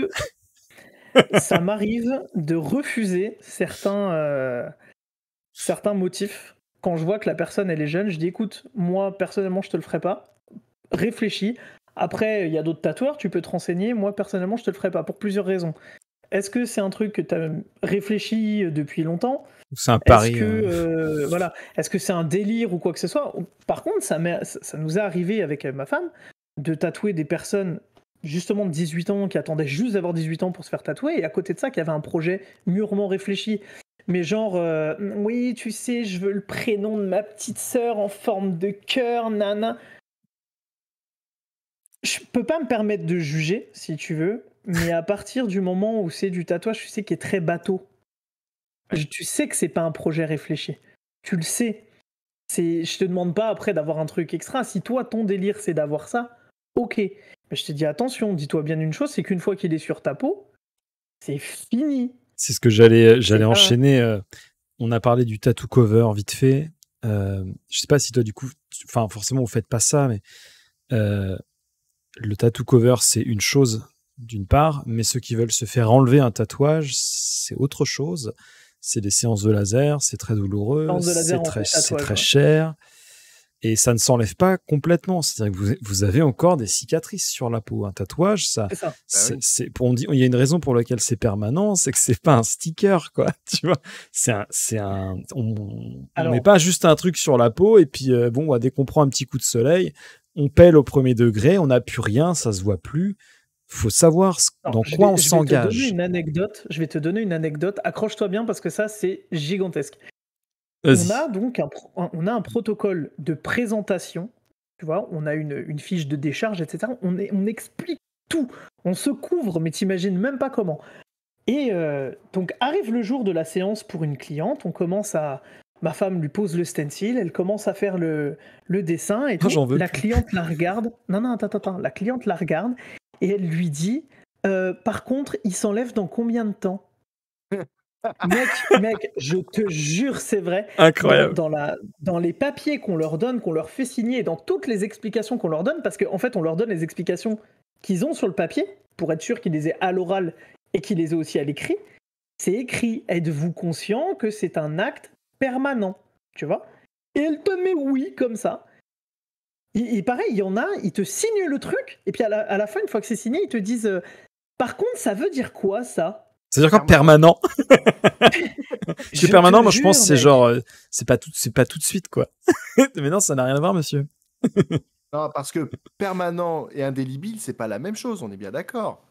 ça m'arrive de refuser certains motifs. Quand je vois que la personne, elle est jeune, je dis, écoute, moi, personnellement, je te le ferai pas. Réfléchis. Après, il y a d'autres tatoueurs, tu peux te renseigner. Moi, personnellement, je te le ferai pas, pour plusieurs raisons. Est-ce que c'est un truc que tu as réfléchi depuis longtemps? C'est un pari. Voilà. Est-ce que c'est un délire ou quoi que ce soit? Par contre, ça nous est arrivé avec ma femme de tatouer des personnes justement de 18 ans qui attendaient juste d'avoir 18 ans pour se faire tatouer, et à côté de ça, qui avait un projet mûrement réfléchi. Mais genre, oui, tu sais, je veux le prénom de ma petite sœur en forme de cœur, nana. Je peux pas me permettre de juger, si tu veux, mais à partir du moment où c'est du tatouage, tu sais, qui est très bateau, tu sais que c'est pas un projet réfléchi. Tu le sais. Je te demande pas après d'avoir un truc extra. Si toi, ton délire, c'est d'avoir ça, ok. Mais je te dis attention, dis-toi bien une chose, c'est qu'une fois qu'il est sur ta peau, c'est fini. C'est ce que j'allais enchaîner. On a parlé du tattoo cover vite fait. Je sais pas si toi, du coup, forcément, vous faites pas ça, mais le tattoo cover, c'est une chose d'une part, mais ceux qui veulent se faire enlever un tatouage, c'est autre chose. C'est des séances de laser, c'est très douloureux, c'est très cher, et ça ne s'enlève pas complètement. C'est-à-dire que vous avez encore des cicatrices sur la peau. Un tatouage, il y a une raison pour laquelle c'est permanent, c'est que c'est pas un sticker, quoi. Tu vois, on met pas juste un truc sur la peau et puis dès qu'on prend un petit coup de soleil, on pèle au premier degré, on n'a plus rien, ça se voit plus. faut savoir dans quoi on s'engage. Je vais te donner une anecdote. Accroche-toi bien parce que ça, c'est gigantesque. On a donc un protocole de présentation. Tu vois, on a une fiche de décharge, etc. On explique tout. On se couvre, mais t'imagines même pas comment. Et donc arrive le jour de la séance pour une cliente. Ma femme lui pose le stencil, elle commence à faire le dessin et tout. La cliente la regarde. Non, attends. La cliente la regarde et elle lui dit par contre, il s'enlève dans combien de temps? Mec, je te jure, c'est vrai. Incroyable. Dans les papiers qu'on leur donne, qu'on leur fait signer, dans toutes les explications qu'on leur donne, parce qu'en fait, on leur donne les explications qu'ils ont sur le papier, pour être sûr qu'ils les aient à l'oral et qu'ils les aient aussi à l'écrit. C'est écrit, êtes-vous conscient que c'est un acte permanent, tu vois? Et elle te met oui, comme ça. Et pareil, il y en a, ils te signent le truc, et puis à la fin, une fois que c'est signé, ils te disent par contre, ça veut dire quoi, ça? C'est-à-dire quoi permanent? Chez permanent, moi je pense que c'est genre c'est pas tout de suite quoi. Mais non, ça n'a rien à voir, monsieur. Non, parce que permanent et indélébile, c'est pas la même chose, on est bien d'accord.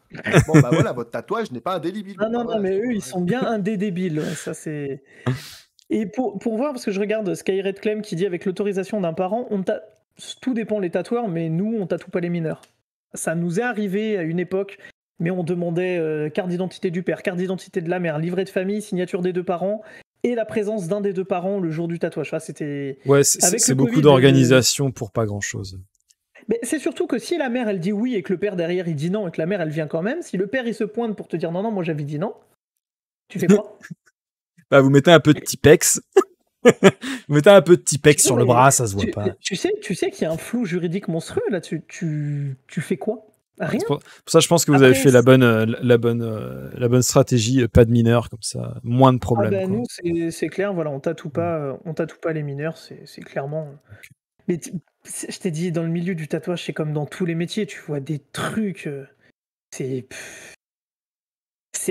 Bon bah voilà, votre tatouage n'est pas indélébile. Non, mais eux ils sont bien indélébiles, ouais, ça c'est. Et pour voir, parce que je regarde Skyred Clem qui dit avec l'autorisation d'un parent, tout dépend les tatoueurs, mais nous on tatoue pas les mineurs. Ça nous est arrivé à une époque. Mais on demandait carte d'identité du père, carte d'identité de la mère, livret de famille, signature des deux parents et la présence d'un des deux parents le jour du tatouage. Enfin, c'était. Ouais, c'est beaucoup d'organisation pour pas grand-chose. Mais c'est surtout que si la mère elle dit oui et que le père derrière il dit non et que la mère elle vient quand même, si le père il se pointe pour te dire non, moi j'avais dit non, tu fais quoi? Bah, vous mettez un peu de Tipex. Vous mettez un peu de Tipex sur le bras, ça se voit pas. Tu sais qu'il y a un flou juridique monstrueux là-dessus. Tu fais quoi? Rien. Pour ça, je pense que vous avez fait la bonne stratégie, pas de mineurs, comme ça, moins de problèmes. Nous, c'est clair, voilà, on tatoue pas les mineurs, c'est clairement. Mais je t'ai dit, dans le milieu du tatouage, c'est comme dans tous les métiers, tu vois des trucs, c'est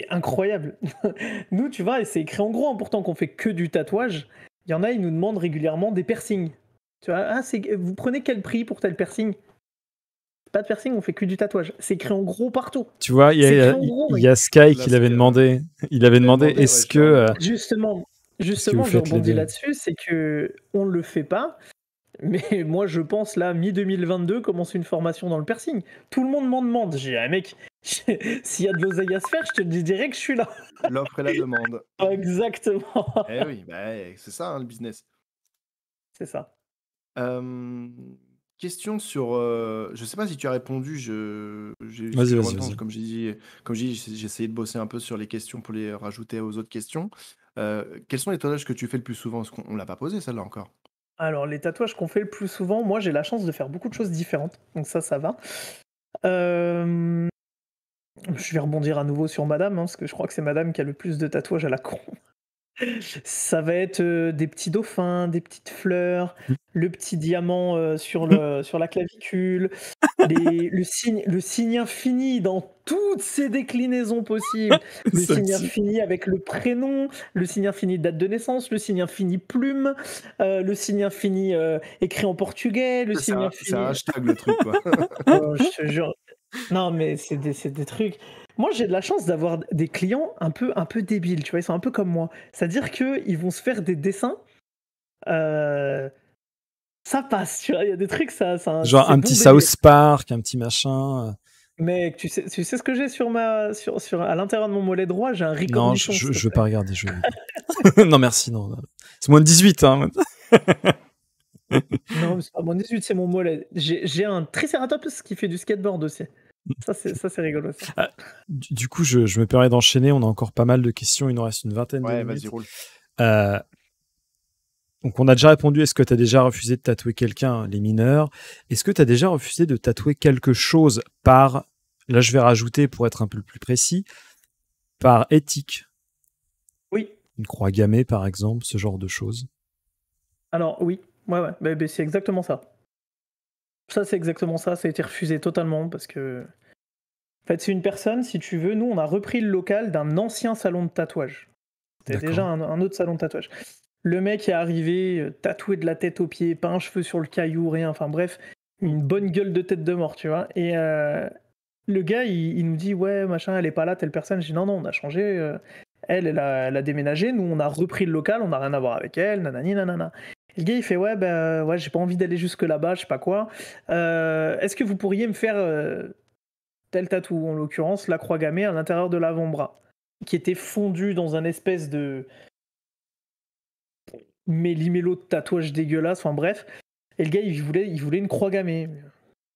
incroyable. Nous, tu vois, et c'est écrit en gros, pourtant qu'on fait que du tatouage. Il y en a, ils nous demandent régulièrement des piercings. Tu vois, vous prenez quel prix pour tel piercing? Pas de piercing, on fait que du tatouage. C'est écrit en gros partout. Tu vois, il y a Sky qui l'avait demandé. Il avait demandé est-ce que. Justement, je rebondis là-dessus, c'est que on le fait pas. Mais moi, je pense là, mi-2022, commencer une formation dans le piercing. Tout le monde m'en demande. J'ai dit, mec, s'il y a de l'oseille à se faire, je te dirais que je suis là. L'offre et la demande. Exactement. Eh oui, c'est ça le business. C'est ça. Question sur, je sais pas si tu as répondu, Vas-y. Comme j'ai dit, j'ai essayé de bosser un peu sur les questions pour les rajouter aux autres questions. Quels sont les tatouages que tu fais le plus souvent? Parce qu'on l'a pas posé celle-là encore. Alors les tatouages qu'on fait le plus souvent, moi j'ai la chance de faire beaucoup de choses différentes, donc ça va. Je vais rebondir à nouveau sur Madame, parce que je crois que c'est Madame qui a le plus de tatouages à la con. Ça va être des petits dauphins, des petites fleurs, le petit diamant sur la clavicule, le signe infini dans toutes ses déclinaisons possibles, le signe infini avec le prénom, le signe infini date de naissance, le signe infini plume, le signe infini écrit en portugais, le signe infini... C'est un hashtag le truc quoi. Je te jure. Non mais c'est des trucs... Moi, j'ai de la chance d'avoir des clients un peu débiles, tu vois, ils sont un peu comme moi. C'est-à-dire qu'ils vont se faire des dessins, ça passe, tu vois, il y a des trucs, ça genre un petit South Park, un petit machin. Mec, tu sais ce que j'ai sur à l'intérieur de mon mollet droit, j'ai un Non, je veux pas regarder. Non, merci, non. C'est moins de 18, hein. Non, c'est pas moins de 18, c'est mon mollet. J'ai un Triceratops qui fait du skateboard aussi. Ça, c'est rigolo. Ça. Ah, du coup, je me permets d'enchaîner. On a encore pas mal de questions. Il nous reste une vingtaine de minutes. Vas-y, roule. Donc, on a déjà répondu. Est-ce que tu as déjà refusé de tatouer quelqu'un, les mineurs? Est-ce que tu as déjà refusé de tatouer quelque chose par... Là, je vais rajouter, pour être un peu plus précis, par éthique? Oui. Une croix gammée, par exemple, ce genre de choses. Alors, oui. Ouais. Mais c'est exactement ça. Ça, c'est exactement ça. Ça a été refusé totalement parce que... En fait, c'est une personne, si tu veux, nous, on a repris le local d'un ancien salon de tatouage. C'était déjà un autre salon de tatouage. Le mec est arrivé, tatoué de la tête aux pieds, pas un cheveu sur le caillou, rien. Enfin bref, une bonne gueule de tête de mort, tu vois. Et le gars, il nous dit, ouais, machin, elle est pas là, telle personne. Je dis, non, on a changé. Elle a déménagé. Nous, on a repris le local, on n'a rien à voir avec elle, nanani, nanana. Et le gars, il fait, ouais, j'ai pas envie d'aller jusque là-bas, je sais pas quoi. Est-ce que vous pourriez me faire tel tatou, en l'occurrence, la croix gammée à l'intérieur de l'avant-bras, qui était fondu dans un espèce de méli-mélo de tatouage dégueulasse, enfin bref. Et le gars, il voulait une croix gammée.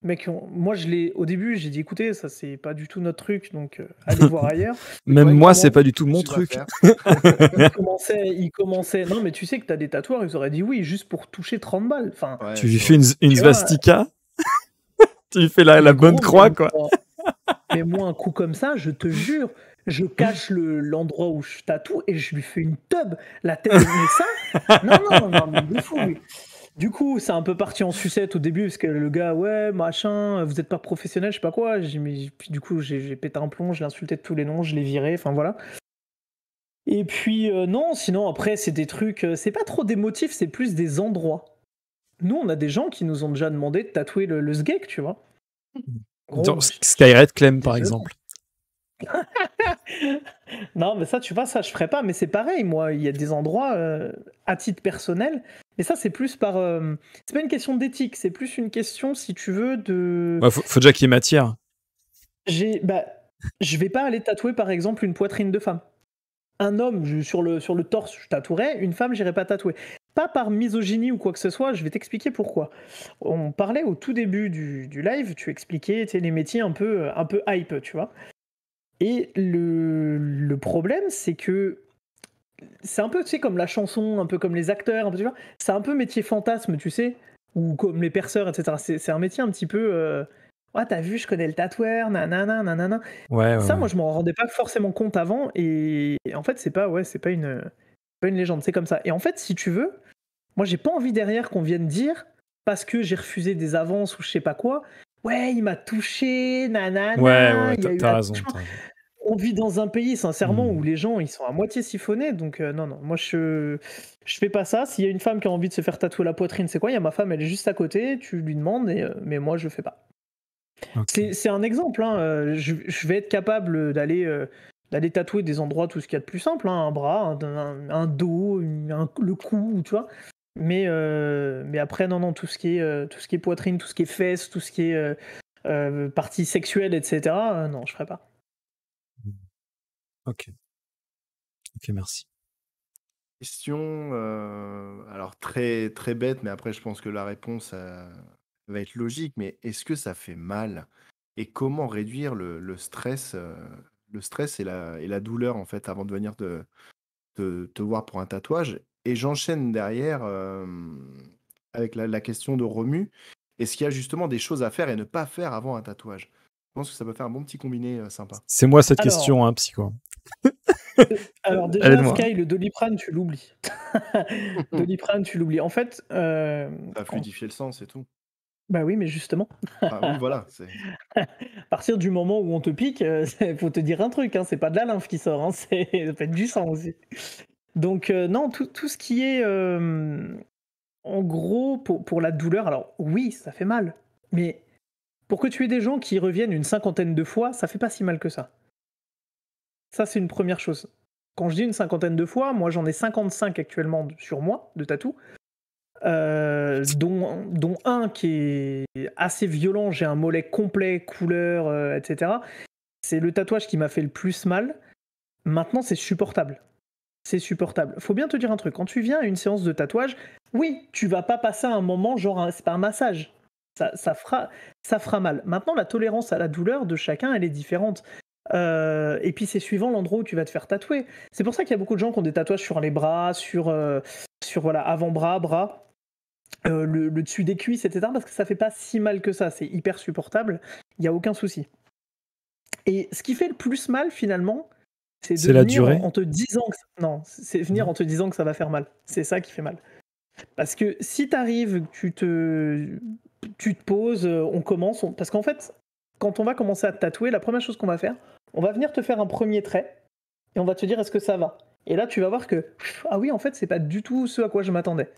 Mec, moi, au début, j'ai dit, écoutez, ça, c'est pas du tout notre truc, donc allez voir ailleurs. Même moi, c'est pas du tout mon truc. Il commençait. Non, mais tu sais que t'as des tatoueurs, ils auraient dit oui, juste pour toucher 30 balles. Enfin, ouais, tu lui fais une svastika, tu lui fais la bonne croix, quoi. Mais moi, un coup comme ça, je te jure, je cache l'endroit où je tatoue et je lui fais une tub. La tête, mais ça. Non, mais de fou, lui. Du coup, c'est un peu parti en sucette au début parce que le gars, ouais, machin, vous êtes pas professionnel, je sais pas quoi. Puis du coup, j'ai pété un plomb, je l'ai insulté de tous les noms, je l'ai viré, enfin voilà. Et puis, non, sinon, après, c'est des trucs, c'est pas trop des motifs, c'est plus des endroits. Nous, on a des gens qui nous ont déjà demandé de tatouer le sgeg, tu vois. Gros, Skyred Clem, par exemple. Non, mais ça, tu vois, ça, je ferais pas. Mais c'est pareil, moi, il y a des endroits, à titre personnel. Mais ça, c'est plus par... c'est pas une question d'éthique, c'est plus une question, si tu veux, de... Ouais, faut déjà qu'il y ait matière. Je vais pas aller tatouer, par exemple, une poitrine de femme. Un homme, sur le torse, je tatouerais. Une femme, j'irais pas tatouer. Pas par misogynie ou quoi que ce soit, je vais t'expliquer pourquoi. On parlait au tout début du live, tu expliquais les métiers un peu hype, tu vois. Et le problème, c'est que c'est un peu, tu sais, comme la chanson, un peu comme les acteurs, un peu, tu vois, c'est un peu métier fantasme, tu sais, ou comme les perceurs, etc. C'est un métier un petit peu... ouais, t'as vu, je connais le tatoueur, nanana, nanana. Ouais, ça, moi, je m'en rendais pas forcément compte avant, et en fait, c'est pas une légende, c'est comme ça. Et en fait, si tu veux, moi, j'ai pas envie derrière qu'on vienne dire, parce que j'ai refusé des avances ou je sais pas quoi, ouais, il m'a touché, nanana. Ouais, t'as raison. On vit dans un pays, sincèrement, où les gens, ils sont à moitié siphonnés, donc non, moi, je fais pas ça. S'il y a une femme qui a envie de se faire tatouer la poitrine, c'est quoi? Il y a ma femme, elle est juste à côté, tu lui demandes, mais moi, je fais pas. Okay. C'est un exemple, hein. Je vais être capable d'aller tatouer des endroits, tout ce qu'il y a de plus simple, hein, un bras, un dos, le cou, tu vois. Mais après, non, tout ce qui est poitrine, tout ce qui est fesses, tout ce qui est partie sexuelle, etc., non, je ferai pas. Ok, merci. Question, alors très, très bête, mais après je pense que la réponse va être logique, mais est-ce que ça fait mal? Et comment réduire le stress et la douleur, en fait, avant de venir te voir pour un tatouage? Et j'enchaîne derrière avec la question de Romu. Est-ce qu'il y a justement des choses à faire et ne pas faire avant un tatouage? Je pense que ça peut faire un bon petit combiné sympa. C'est moi cette question, hein, Psycho. Alors déjà, Sky, le Doliprane, tu l'oublies. Doliprane, tu l'oublies. En fait... ça va fluidifier le sang, c'est tout. Bah oui, mais justement. Ah oui, voilà. À partir du moment où on te pique, faut te dire un truc, hein, c'est pas de la lymphe qui sort, hein, ça peut être du sang aussi. Donc non, tout ce qui est... en gros, pour la douleur, alors oui, ça fait mal, mais pour que tu aies des gens qui reviennent une 50aine de fois, ça fait pas si mal que ça. Ça, c'est une première chose. Quand je dis une 50aine de fois, moi j'en ai 55 actuellement sur moi, de tatou, dont un qui est assez violent, j'ai un mollet complet, couleur, etc. C'est le tatouage qui m'a fait le plus mal. Maintenant, c'est supportable. C'est supportable. Faut bien te dire un truc, quand tu viens à une séance de tatouage, oui, tu vas pas passer un moment genre, c'est pas un massage. Ça fera mal. Maintenant, la tolérance à la douleur de chacun, elle est différente. Et puis c'est suivant l'endroit où tu vas te faire tatouer. C'est pour ça qu'il y a beaucoup de gens qui ont des tatouages sur les bras, sur voilà, avant-bras, bras, le dessus des cuisses, etc. Parce que ça fait pas si mal que ça. C'est hyper supportable. Il n'y a aucun souci. Et ce qui fait le plus mal finalement, c'est de la venir durée en te disant que... Non, c'est venir en te disant que ça va faire mal. C'est ça qui fait mal. Parce que si t'arrives, tu te poses, on commence... Parce qu'en fait, quand on va commencer à te tatouer, la première chose qu'on va faire, on va venir te faire un premier trait et on va te dire est-ce que ça va. Et là, tu vas voir que, ah oui, en fait, c'est pas du tout ce à quoi je m'attendais.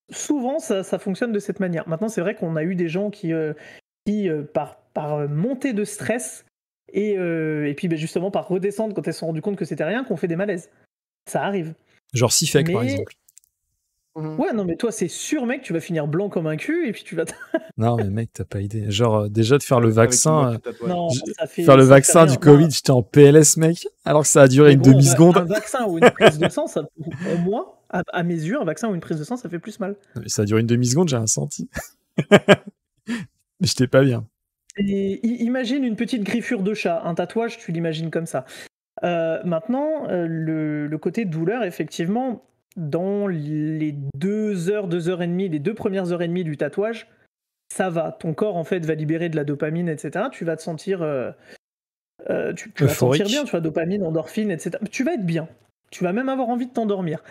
Souvent, ça fonctionne de cette manière. Maintenant, c'est vrai qu'on a eu des gens qui qui, par montée de stress et puis justement par redescendre quand elles se sont rendues compte que c'était rien, qu'on fait des malaises. Ça arrive. Genre Sifek, par exemple. Ouais, non, mais toi, c'est sûr, mec, tu vas finir blanc comme un cul et puis tu vas. Non, mais mec, t'as pas idée. Genre, déjà de faire le vaccin. Non, faire le vaccin du Covid, j'étais en PLS, mec, alors que ça a duré une demi-seconde. Un vaccin ou une prise de sang, pour moi, à mes yeux, un vaccin ou une prise de sang, ça fait plus mal. Mais ça a duré une demi-seconde, j'ai rien senti. Mais j'étais pas bien. Et imagine une petite griffure de chat, un tatouage, tu l'imagines comme ça. Maintenant, le côté douleur, effectivement, dans les 2 heures, 2 heures et demie, les 2 premières heures et demie du tatouage, ça va. Ton corps, en fait, va libérer de la dopamine, etc. Tu vas te sentir, tu vas te sentir bien, tu vois, dopamine, endorphine, etc. Tu vas être bien. Tu vas même avoir envie de t'endormir.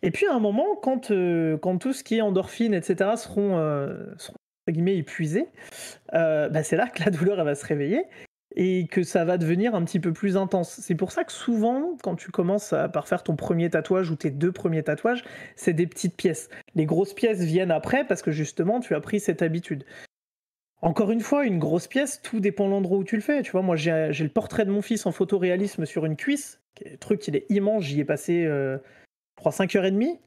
Et puis, à un moment, quand tout ce qui est endorphine, etc., seront entre guillemets, épuisés, c'est là que la douleur, elle va se réveiller. Et que ça va devenir un petit peu plus intense. C'est pour ça que souvent, quand tu commences par faire ton premier tatouage ou tes 2 premiers tatouages, c'est des petites pièces. Les grosses pièces viennent après parce que justement, tu as pris cette habitude. Encore une fois, une grosse pièce, tout dépend de l'endroit où tu le fais. Tu vois, moi, j'ai le portrait de mon fils en photoréalisme sur une cuisse. Le truc, il est immense. J'y ai passé, 5h30.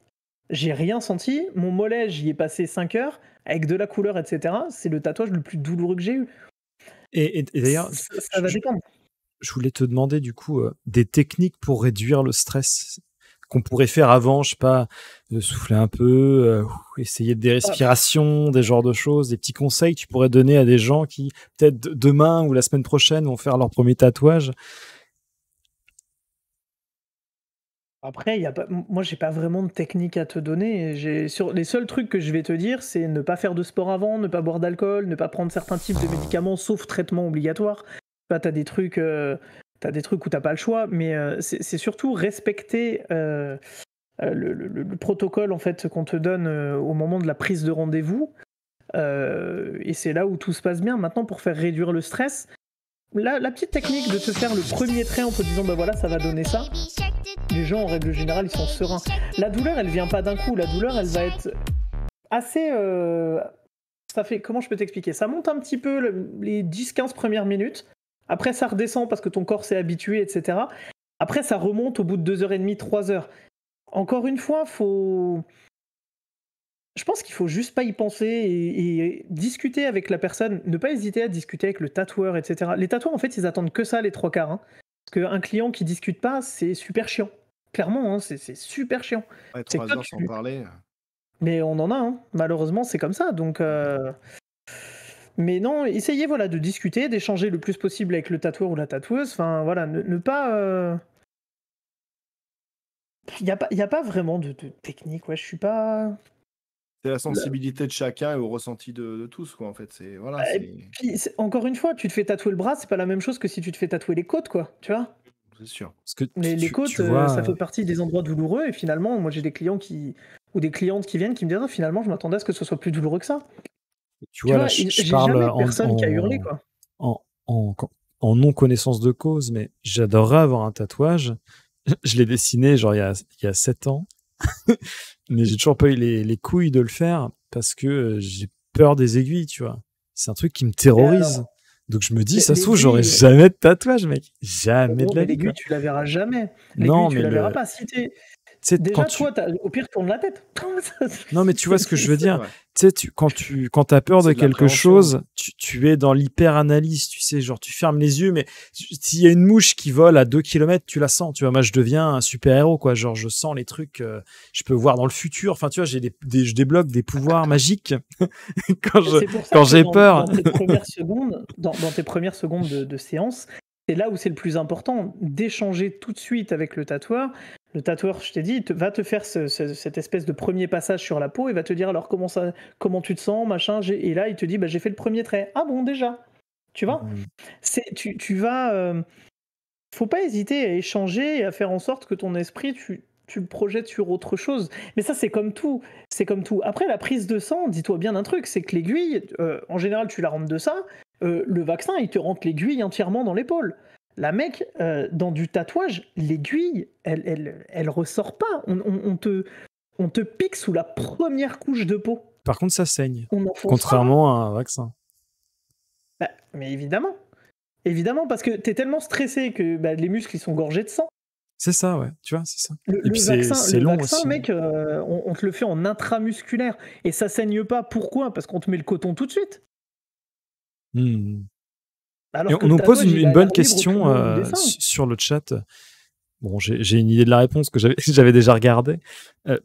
J'ai rien senti. Mon mollet, j'y ai passé 5 heures. Avec de la couleur, etc. C'est le tatouage le plus douloureux que j'ai eu. Et d'ailleurs, ça va dépendre. Je voulais te demander du coup des techniques pour réduire le stress qu'on pourrait faire avant, je sais pas, souffler un peu, essayer des respirations, des genres de choses, des petits conseils que tu pourrais donner à des gens qui peut-être demain ou la semaine prochaine vont faire leur premier tatouage. Après, moi, j'ai pas vraiment de technique à te donner. Les seuls trucs que je vais te dire, c'est ne pas faire de sport avant, ne pas boire d'alcool, ne pas prendre certains types de médicaments, sauf traitement obligatoire. T'as des trucs où t'as pas le choix, mais c'est surtout respecter le protocole en fait qu'on te donne au moment de la prise de rendez-vous. Et c'est là où tout se passe bien. Maintenant, pour faire réduire le stress, la petite technique de te faire le premier trait en te disant bah voilà, ça va donner ça. Les gens, en règle générale, ils sont sereins. La douleur, elle vient pas d'un coup. La douleur, elle va être assez... Ça fait... Comment je peux t'expliquer ? Ça monte un petit peu les 10-15 premières minutes. Après, ça redescend parce que ton corps s'est habitué, etc. Après, ça remonte au bout de 2h30, 3 heures. Encore une fois, je pense qu'il faut juste pas y penser et discuter avec la personne. Ne pas hésiter à discuter avec le tatoueur, etc. Les tatoueurs, en fait, ils attendent que ça, les 3/4. Hein. Parce qu'un client qui discute pas, c'est super chiant. Clairement, hein, c'est super chiant. Ouais, 3 heures sans parler. Mais on en a, hein. Malheureusement, c'est comme ça. Donc, mais non, essayez de discuter, d'échanger le plus possible avec le tatoueur ou la tatoueuse. Enfin, voilà, ne pas... Il n'y a pas vraiment de technique. Ouais, je suis pas... C'est la sensibilité de chacun et au ressenti de tous, quoi, en fait. Puis, encore une fois, tu te fais tatouer le bras, c'est pas la même chose que si tu te fais tatouer les côtes, quoi. Tu vois ? C'est sûr. Parce que les côtes, ça fait partie des endroits douloureux. Et finalement, moi, j'ai des clients ou des clientes qui viennent qui me disent finalement, je m'attendais à ce que ce soit plus douloureux que ça. Tu vois, là, je parle jamais personne qui a hurlé, quoi. En non-connaissance de cause, mais j'adorerais avoir un tatouage. Je l'ai dessiné genre il y a 7 ans. Mais j'ai toujours pas eu les couilles de le faire parce que j'ai peur des aiguilles, tu vois. C'est un truc qui me terrorise. Donc je me dis, ça se trouve, j'aurai jamais de tatouage, mec. Jamais de la vie. L'aiguille, tu la verras jamais. Non, mais tu la verras pas. Déjà, toi, au pire, tourne la tête. Non, mais tu vois ce que je veux dire. Tu sais, quand t'as peur de quelque chose, tu es dans l'hyper-analyse, tu sais, genre tu fermes les yeux, mais s'il y a une mouche qui vole à 2 km, tu la sens, tu vois. Moi, je deviens un super-héros, quoi. Genre, je sens les trucs, je peux voir dans le futur. Enfin, tu vois, je débloque des pouvoirs magiques quand j'ai peur. Dans tes premières secondes de séance, c'est là où c'est le plus important, d'échanger tout de suite avec le tatoueur. Le tatoueur, je t'ai dit, va te faire cette espèce de premier passage sur la peau et va te dire alors comment tu te sens, machin. Et là, il te dit j'ai fait le premier trait. Ah bon, déjà. Tu vois, tu vas. Faut pas hésiter à échanger et à faire en sorte que ton esprit, tu le projettes sur autre chose. Mais ça, c'est comme tout. Après, la prise de sang, dis-toi bien un truc, c'est que l'aiguille, en général, tu la rentres de ça. Le vaccin, il te rentre l'aiguille entièrement dans l'épaule. La mec, dans du tatouage, l'aiguille, elle ressort pas. On te pique sous la première couche de peau. Par contre, ça saigne. Contrairement à un vaccin. Bah, mais évidemment. Évidemment, parce que t'es tellement stressé que les muscles ils sont gorgés de sang. C'est ça, ouais, tu vois, c'est ça. Et puis c'est long aussi. Mec, on te le fait en intramusculaire et ça saigne pas. Pourquoi? Parce qu'on te met le coton tout de suite. Alors on nous pose une bonne question sur le chat. Bon, j'ai une idée de la réponse que j'avais déjà regardée.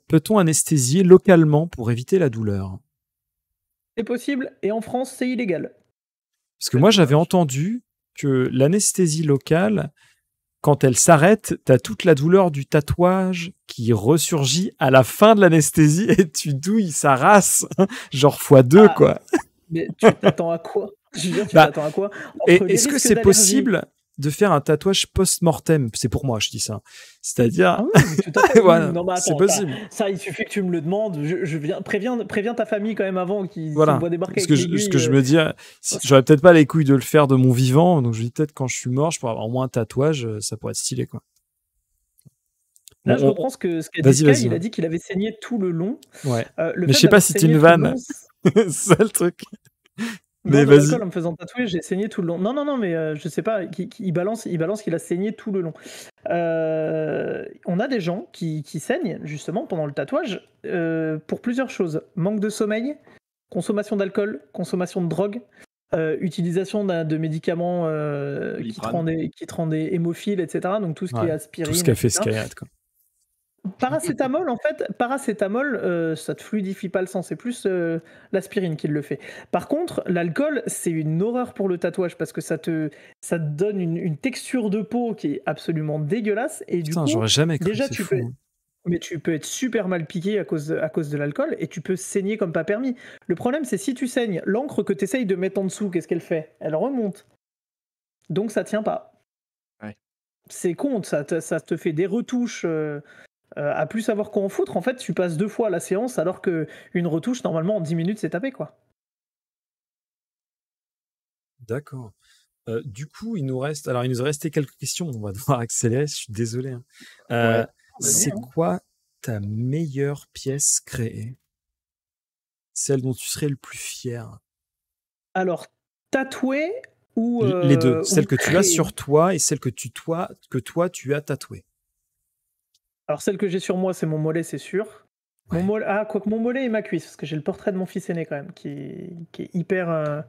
Peut-on anesthésier localement pour éviter la douleur? C'est possible, et en France, c'est illégal. Parce que moi, j'avais entendu que l'anesthésie locale, quand elle s'arrête, t'as toute la douleur du tatouage qui ressurgit à la fin de l'anesthésie et tu douilles, ça race, genre x2, quoi. Mais tu t'attends à quoi? Je veux dire, tu t'attends à quoi? Est-ce que c'est possible de faire un tatouage post-mortem? C'est pour moi, je dis ça. C'est-à-dire... Ah oui, tout à fait. Voilà, non, mais attends, c'est possible. Ça, il suffit que tu me le demandes. Préviens ta famille quand même avant qu'ils voient débarquer ce que je me dis, j'aurais peut-être pas les couilles de le faire de mon vivant, donc je dis peut-être quand je suis mort, je pourrais avoir au moins un tatouage, ça pourrait être stylé, quoi. Là, je reprends ce qu'a dit Sky, il a dit qu'il avait saigné tout le long. Ouais. Mais je sais pas si c'est une vanne. C'est ça le truc. Mais vas-y. En me faisant tatouer, j'ai saigné tout le long. Non, mais je sais pas. Il balance qu'il a saigné tout le long. On a des gens qui saignent justement pendant le tatouage pour plusieurs choses. Manque de sommeil, consommation d'alcool, consommation de drogue, utilisation de médicaments qui te rendaient hémophile, etc. Donc tout ce qui est aspirine. Tout ce qu'a fait Skyrat, quoi. Paracétamol, en fait, ça te fluidifie pas le sang, c'est plus l'aspirine qui le fait. Par contre, l'alcool, c'est une horreur pour le tatouage parce que ça te donne une texture de peau qui est absolument dégueulasse. Et du coup, j'aurais jamais cru, déjà, tu peux être super mal piqué à cause de l'alcool et tu peux saigner comme pas permis. Le problème, c'est si tu saignes, l'encre que tu essayes de mettre en dessous, qu'est-ce qu'elle fait? Elle remonte. Donc, ça tient pas. Ouais. C'est con, ça te fait des retouches... à plus savoir quoi en foutre, en fait, tu passes 2 fois la séance alors qu'une retouche, normalement, en 10 minutes, c'est tapé, quoi. D'accord. Du coup, il nous restait quelques questions. On va devoir accélérer, je suis désolé. C'est quoi ta meilleure pièce créée? Celle dont tu serais le plus fier? Alors, tatouée ou... les deux. Celle que tu as sur toi et celle que toi, tu as tatouée. Alors, celle que j'ai sur moi, c'est mon mollet, c'est sûr. Ouais. Quoique mon mollet et ma cuisse, parce que j'ai le portrait de mon fils aîné quand même, qui est hyper...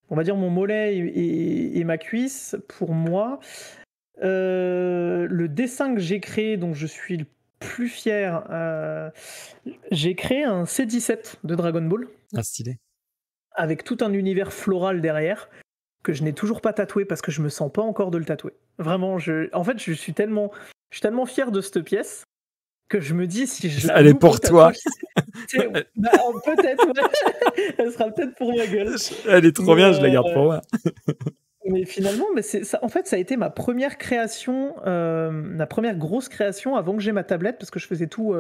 on va dire mon mollet et ma cuisse, pour moi. Le dessin que j'ai créé, dont je suis le plus fier, j'ai créé un C17 de Dragon Ball. Ah, stylé. Avec tout un univers floral derrière, que je n'ai toujours pas tatoué parce que je me sens pas encore de le tatouer. Vraiment, en fait, je suis tellement fier de cette pièce que je me dis si je la Elle est pour toi. Peut-être, ouais. Elle sera peut-être pour ma gueule. Elle est trop bien, je la garde pour moi. Mais finalement, en fait, ça a été ma première création, ma première grosse création avant que j'ai ma tablette, parce que je faisais tout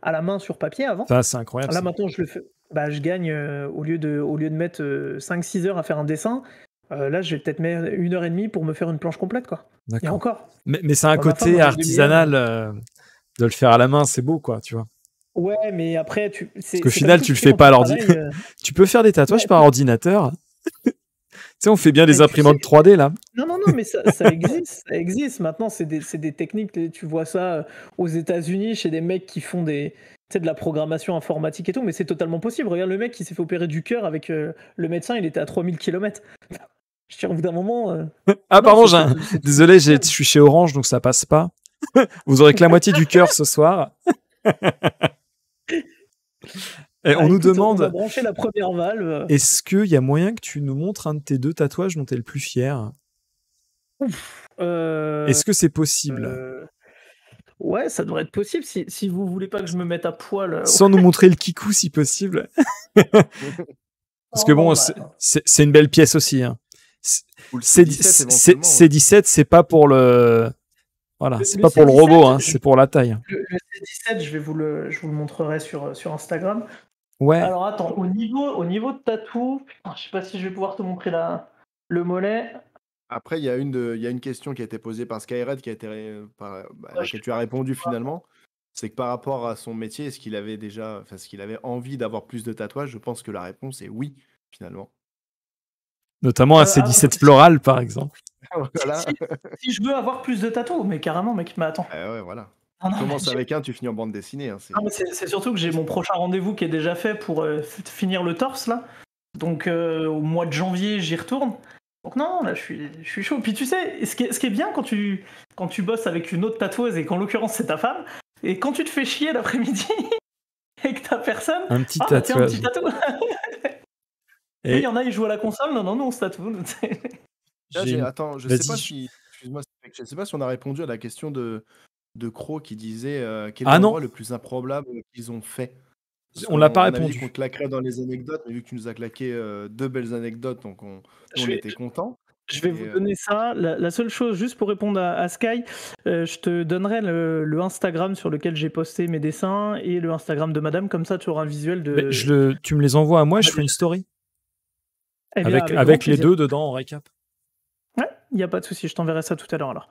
à la main sur papier avant. Ça, c'est incroyable. Là, maintenant, je le fais. Je gagne, au lieu de mettre 5-6 heures à faire un dessin, là, je vais peut-être mettre 1h30 pour me faire une planche complète, quoi. Et encore. Mais c'est un côté artisanal de le faire à la main, c'est beau, quoi, tu vois. Ouais, mais après, parce qu'au final, tu le fais pas à l'ordinateur. Tu peux faire des tatouages par ordinateur. Tu sais, on fait bien des imprimantes 3D, là. Non, mais ça existe. Ça existe. Maintenant, c'est des techniques. Tu vois ça aux États-Unis chez des mecs qui font de la programmation informatique et tout, mais c'est totalement possible. Regarde le mec qui s'est fait opérer du cœur avec le médecin, il était à 3000 km. Je tire au bout d'un moment. Ah, pardon, désolé, je suis chez Orange, donc ça passe pas. Vous aurez que la moitié du cœur ce soir. Et on nous demande. On va brancher la première valve. Est-ce qu'il y a moyen que tu nous montres un de tes 2 tatouages dont tu es le plus fier? Est-ce que c'est possible? Ouais, ça devrait être possible si vous voulez pas que je me mette à poil. Sans nous montrer le kikou si possible. Parce que bon, c'est une belle pièce aussi. Hein. C17, c'est pas pour le. Voilà, c'est pas pour le robot, hein, c'est pour la taille. Le C17, je vous le montrerai sur Instagram. Ouais. Alors attends, au niveau de tatou, je sais pas si je vais pouvoir te montrer le mollet. Après, il y a une question qui a été posée par Skyred qui a été à laquelle tu as répondu finalement. C'est que par rapport à son métier, est-ce qu'il avait envie d'avoir plus de tatouages? Je pense que la réponse est oui, finalement. Notamment un C17 floral, par exemple. Voilà. Si je veux avoir plus de tatous, mais carrément, mec, mais attends. Ouais, voilà. Ah Tu non, commences mais avec un, tu finis en bande dessinée. Hein, non, mais c'est surtout que j'ai mon prochain rendez-vous qui est déjà fait pour finir le torse, là. Donc, au mois de janvier, j'y retourne. Donc non, là, je suis chaud. Puis tu sais, ce qui est bien quand tu bosses avec une autre tatoueuse, et qu'en l'occurrence, c'est ta femme, et quand tu te fais chier l'après-midi, et que t'as personne, un petit tiens, un tatouage. petit tatou. Et il y en a, ils jouent à la console, non, on se tatoue. Attends, je sais pas si... Excuse-moi, je sais pas si on a répondu à la question de Croc qui disait quel est l'endroit le plus improbable qu'ils ont fait. On l'a pas répondu. On a dit qu'on claquerait dans les anecdotes, mais vu que tu nous as claqué 2 belles anecdotes, donc on était contents. Je vais vous donner ça. La seule chose, juste pour répondre à Sky, je te donnerai le Instagram sur lequel j'ai posté mes dessins et le Instagram de madame, comme ça tu auras un visuel de... Tu me les envoies à moi, je ferai une story. Eh bien, avec les deux dedans en récap. Ouais, il n'y a pas de souci, je t'enverrai ça tout à l'heure alors.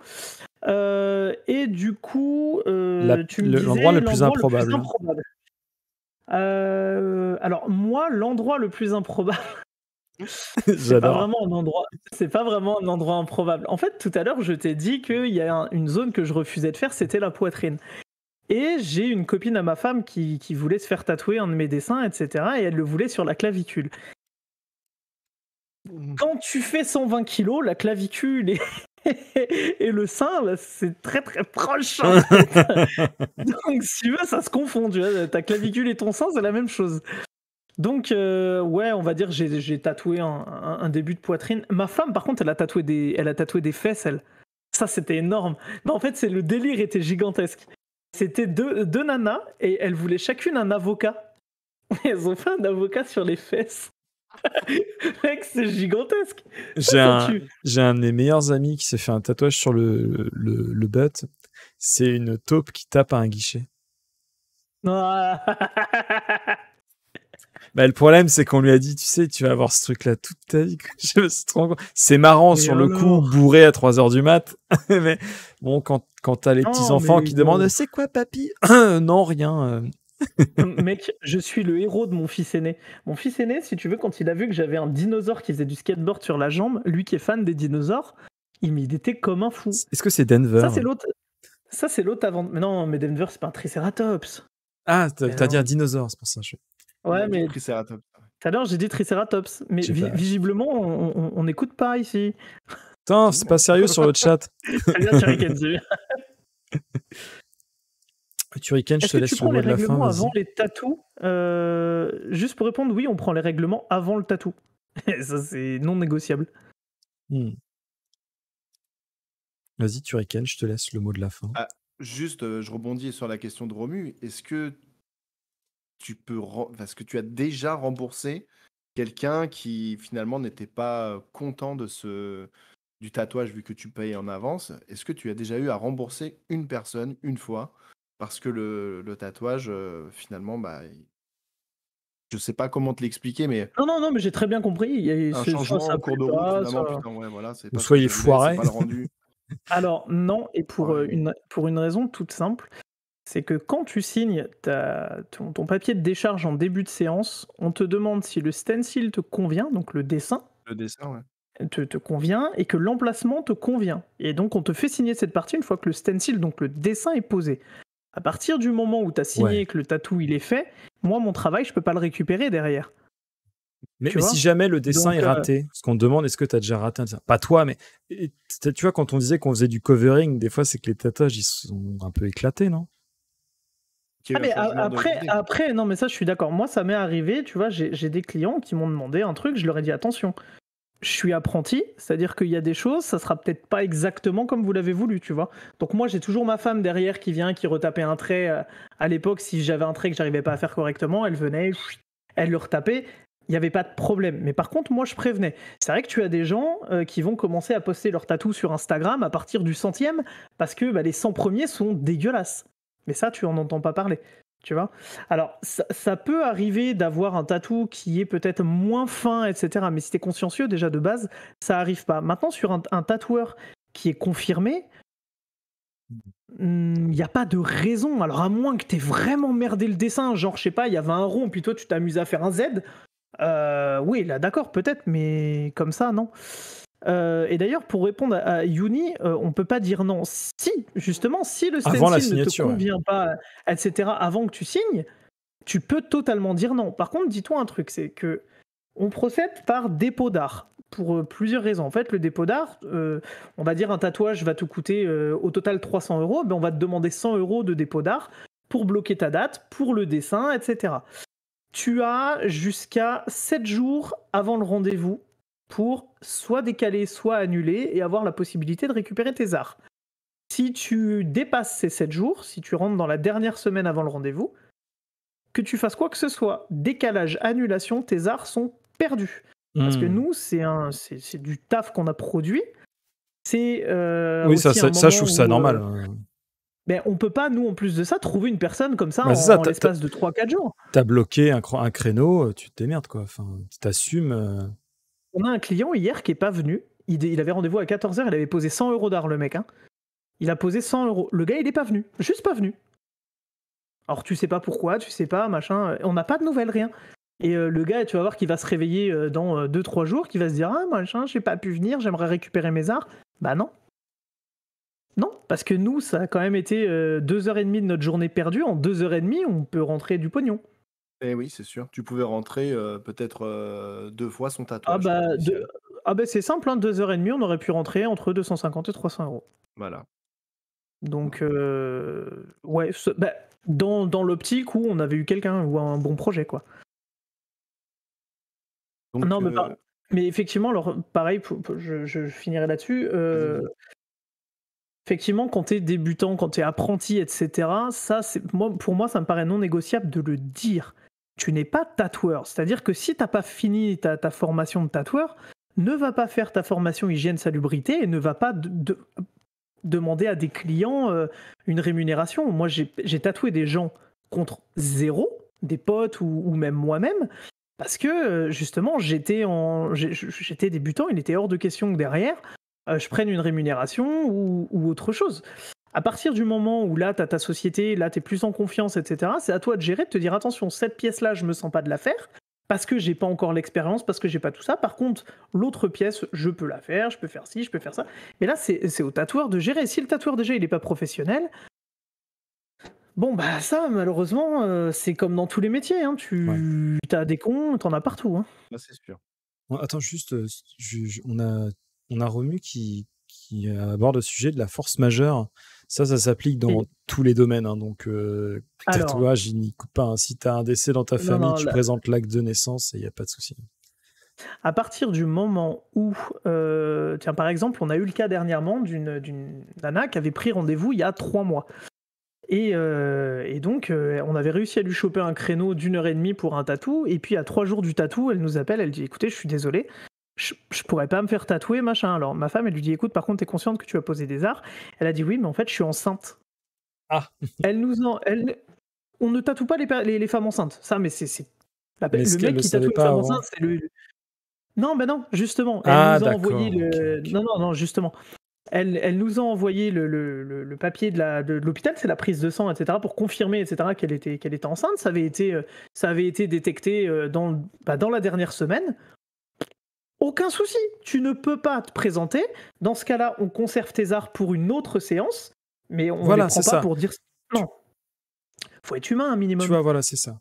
Et du coup, tu me disais l'endroit le plus improbable. Alors moi, l'endroit le plus improbable, c'est pas vraiment un endroit improbable. En fait, tout à l'heure, je t'ai dit qu'il y a une zone que je refusais de faire, c'était la poitrine. Et j'ai une copine à ma femme qui voulait se faire tatouer un de mes dessins, etc. Et elle le voulait sur la clavicule. Quand tu fais 120 kilos, la clavicule et le sein, là, c'est très très proche. En fait. Donc, si tu veux, ça se confond. Tu vois, ta clavicule et ton sein, c'est la même chose. Donc, ouais, on va dire, j'ai tatoué un début de poitrine. Ma femme, par contre, elle a tatoué des fesses, elle. Ça, c'était énorme. Mais en fait, le délire était gigantesque. C'était deux nanas et elles voulaient chacune un avocat. Elles ont fait un avocat sur les fesses. Mec, c'est gigantesque. J'ai un de mes meilleurs amis qui s'est fait un tatouage sur le butt. C'est une taupe qui tape à un guichet. Le problème, c'est qu'on lui a dit, tu sais, tu vas avoir ce truc-là toute ta vie. C'est marrant sur le coup, bourré à 3h du mat. Mais bon, quand t'as les petits-enfants qui demandent « C'est quoi, papy ?» Non, rien. Mec, je suis le héros de mon fils aîné. Mon fils aîné, si tu veux, quand il a vu que j'avais un dinosaure qui faisait du skateboard sur la jambe, lui qui est fan des dinosaures, il était comme un fou. Est-ce que c'est Denver ? Ça, c'est l'autre avant. Mais non, mais Denver, c'est pas un Triceratops. Ah, t'as dit un dinosaure, c'est pour ça. Ouais, mais Triceratops. Tout à l'heure, j'ai dit Triceratops, mais visiblement, on n'écoute pas ici. Putain, c'est pas sérieux sur le chat. Très bien, Turrican. Turrican, je te laisse le mot de la fin. Est-ce que tu prends les règlements avant les tatous Juste pour répondre, oui, on prend les règlements avant le tatou. Ça, c'est non négociable. Vas-y, Turrican, je te laisse le mot de la fin. Juste, je rebondis sur la question de Romu. Est-ce que parce que tu as déjà remboursé quelqu'un qui finalement n'était pas content du tatouage vu que tu payes en avance? Est-ce que tu as déjà eu à rembourser une personne une fois parce que le tatouage finalement je sais pas comment te l'expliquer, mais non, mais j'ai très bien compris. Il y a un changement en cours de route finalement, putain, ouais, voilà, c'est pas ce que soyez je voulais, foiré. c'est pas le rendu. Alors non, et pour une raison toute simple, c'est que quand tu signes ton papier de décharge en début de séance, on te demande si le stencil te convient, donc le dessin. Le dessin, ouais. Te convient et que l'emplacement te convient. Et donc on te fait signer cette partie une fois que le stencil, donc le dessin, est posé. À partir du moment où tu as signé et que le tatou il est fait, moi mon travail je peux pas le récupérer derrière. Mais si jamais le dessin est raté, parce qu'on te demande est-ce que tu as déjà raté un dessin, pas toi, mais tu vois, quand on disait qu'on faisait du covering, des fois c'est que les tatouages ils sont un peu éclatés, non? Mais après, non, mais ça, je suis d'accord. Moi, ça m'est arrivé, tu vois, j'ai des clients qui m'ont demandé un truc, je leur ai dit attention, je suis apprenti, c'est-à-dire qu'il y a des choses, ça sera peut-être pas exactement comme vous l'avez voulu, tu vois. Donc moi, j'ai toujours ma femme derrière qui vient, qui retapait un trait. À l'époque, si j'avais un trait que j'arrivais pas à faire correctement, elle venait, elle le retapait. Il n'y avait pas de problème. Mais par contre, moi, je prévenais. C'est vrai que tu as des gens qui vont commencer à poster leurs tatous sur Instagram à partir du 100e parce que les 100 premiers sont dégueulasses. Mais ça, tu en entends pas parler, tu vois. Alors, ça peut arriver d'avoir un tatou qui est peut-être moins fin, etc. Mais si t'es consciencieux, déjà de base, ça arrive pas. Maintenant, sur un tatoueur qui est confirmé, il n'y a pas de raison. Alors, à moins que t'aies vraiment merdé le dessin, genre, je sais pas, il y avait un rond, puis toi, tu t'amuses à faire un Z, Oui, là, d'accord, peut-être, mais comme ça, non. Et d'ailleurs, pour répondre à Yuni, on peut pas dire non. Si, justement, si le stencil ne te convient pas, etc., avant que tu signes, tu peux totalement dire non. Par contre, dis-toi un truc, c'est que on procède par dépôt d'art pour plusieurs raisons. En fait, le dépôt d'art, on va dire un tatouage va te coûter au total 300 €, ben on va te demander 100 € de dépôt d'art pour bloquer ta date, pour le dessin, etc. Tu as jusqu'à 7 jours avant le rendez-vous pour soit décaler, soit annuler et avoir la possibilité de récupérer tes arts. Si tu dépasses ces 7 jours, si tu rentres dans la dernière semaine avant le rendez-vous, que tu fasses quoi que ce soit, décalage, annulation, tes arts sont perdus. Parce que nous, c'est du taf qu'on a produit. C'est oui, ça je trouve ça normal. Mais on peut pas, nous, en plus de ça, trouver une personne comme ça en l'espace de 3-4 jours. T'as bloqué un créneau, tu te démerdes, quoi. Enfin, t'assumes. On a un client hier qui est pas venu. Il avait rendez-vous à 14h, il avait posé 100 € d'art, le mec. Hein. Il a posé 100 €. Le gars, il est pas venu. Juste pas venu. Alors, tu sais pas pourquoi, tu sais pas, machin. On n'a pas de nouvelles, rien. Et le gars, tu vas voir qu'il va se réveiller dans 2-3 jours, qu'il va se dire « Ah, machin, j'ai pas pu venir, j'aimerais récupérer mes arts. » Bah non. Non, parce que nous, ça a quand même été 2h30 de notre journée perdue. En 2h30, on peut rentrer du pognon. Eh oui, c'est sûr. Tu pouvais rentrer peut-être 2 fois son tatouage. Ah bah c'est simple, hein, 2h30, on aurait pu rentrer entre 250 et 300 €. Voilà. Donc, ouais, dans l'optique où on avait eu quelqu'un ou un bon projet, quoi. Donc, non, mais effectivement, alors pareil, je finirai là-dessus. Effectivement, quand t'es débutant, quand t'es apprenti, etc., ça, pour moi, ça me paraît non négociable de le dire. Tu n'es pas tatoueur. C'est-à-dire que si t'as pas fini ta formation de tatoueur, ne va pas faire ta formation hygiène salubrité et ne va pas demander à des clients une rémunération. Moi, j'ai tatoué des gens contre 0, des potes ou même moi-même, parce que justement, j'étais débutant, il était hors de question que derrière, je prenne une rémunération ou autre chose. À partir du moment où là, tu as ta société, là, tu es plus en confiance, etc., c'est à toi de gérer, de te dire attention, cette pièce-là, je me sens pas de la faire, parce que j'ai pas encore l'expérience, parce que j'ai pas tout ça. Par contre, l'autre pièce, je peux la faire, je peux faire ci, je peux faire ça. Mais là, c'est au tatoueur de gérer. Si le tatoueur, déjà, il est pas professionnel, bon, bah ça, malheureusement, c'est comme dans tous les métiers. Hein. T'as des cons, t'en as partout. Hein. Bah, c'est sûr. Attends, juste, on a Romu qui aborde le sujet de la force majeure. Ça s'applique dans tous les domaines. Hein, donc, tatouage, il n'y coupe pas. Hein. Si tu as un décès dans ta famille, tu présentes l'acte de naissance et il n'y a pas de souci. À partir du moment où, tiens, par exemple, on a eu le cas dernièrement d'une nana qui avait pris rendez-vous il y a 3 mois. Et donc, on avait réussi à lui choper un créneau d'1h30 pour un tatou. Et puis, à 3 jours du tatou, elle nous appelle, elle dit « Écoutez, je suis désolée, je pourrais pas me faire tatouer, machin. » Alors, ma femme, elle lui dit « Écoute, par contre, t'es consciente que tu vas poser des arts ?» Elle a dit « Oui, mais en fait, je suis enceinte. » Ah. On ne tatoue pas les femmes enceintes. Ça, mais c'est... Le mec qui tatoue les femmes enceintes, c'est le... Non, ben non, justement. Elle nous a envoyé le... Okay. Non, justement. Elle nous a envoyé le papier de l'hôpital, c'est la prise de sang, etc., pour confirmer, etc., qu'elle était enceinte. Ça avait été détecté dans la dernière semaine. Aucun souci, tu ne peux pas te présenter. Dans ce cas-là, on conserve tes arts pour une autre séance, mais on ne les prend pas pour dire... Non, faut être humain un minimum. Tu vois, voilà, c'est ça.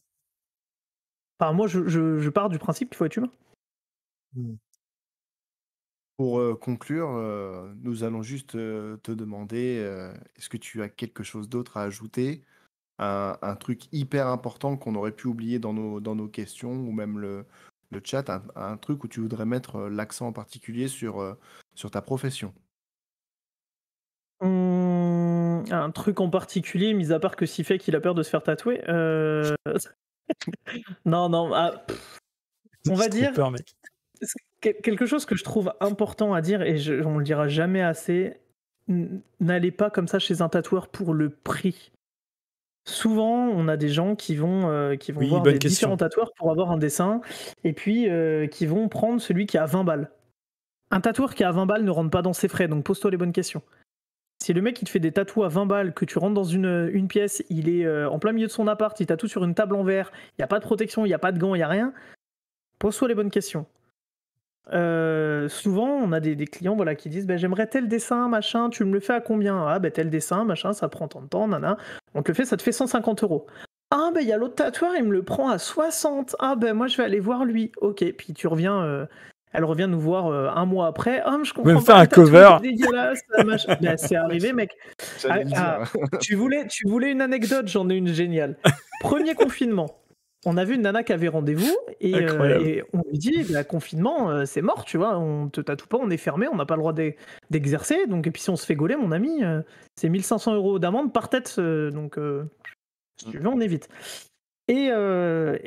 Enfin, moi, je pars du principe qu'il faut être humain. Pour conclure, nous allons juste te demander, est-ce que tu as quelque chose d'autre à ajouter? Un truc hyper important qu'on aurait pu oublier dans nos questions ou même le chat, un truc où tu voudrais mettre l'accent en particulier sur ta profession? Un truc en particulier, mis à part que si fait qu'il a peur de se faire tatouer. Non, on va dire... peur, mec. Quelque chose que je trouve important à dire, et on le dira jamais assez, n'allez pas comme ça chez un tatoueur pour le prix. Souvent, on a des gens qui vont voir des différents tatoueurs pour avoir un dessin, et puis qui vont prendre celui qui a 20 balles. Un tatoueur qui a 20 balles ne rentre pas dans ses frais, donc pose-toi les bonnes questions. Si le mec il te fait des tatous à 20 balles, que tu rentres dans une pièce, il est en plein milieu de son appart, il tatoue sur une table en verre, il n'y a pas de protection, il n'y a pas de gants, il n'y a rien... Pose-toi les bonnes questions. Souvent, on a des clients qui disent j'aimerais tel dessin, machin, tu me le fais à combien? Ah, tel dessin, machin, ça prend tant de temps, nana. On te le fait, ça te fait 150 €. Ah, il y a l'autre tatoueur, il me le prend à 60. Ah, moi, je vais aller voir lui. Ok, puis tu reviens. Elle revient nous voir un mois après. Ah, je comprends pas. Faire un cover. C'est dégueulasse. C'est arrivé, mec. Tu voulais une anecdote? J'en ai une géniale. Premier confinement. On a vu une nana qui avait rendez-vous et on lui dit confinement, c'est mort, tu vois, on te tatoue pas, on est fermé, on n'a pas le droit d'exercer. Donc, et puis si on se fait gauler, mon ami, c'est 1 500 € d'amende par tête. Donc, si tu veux, on évite. Et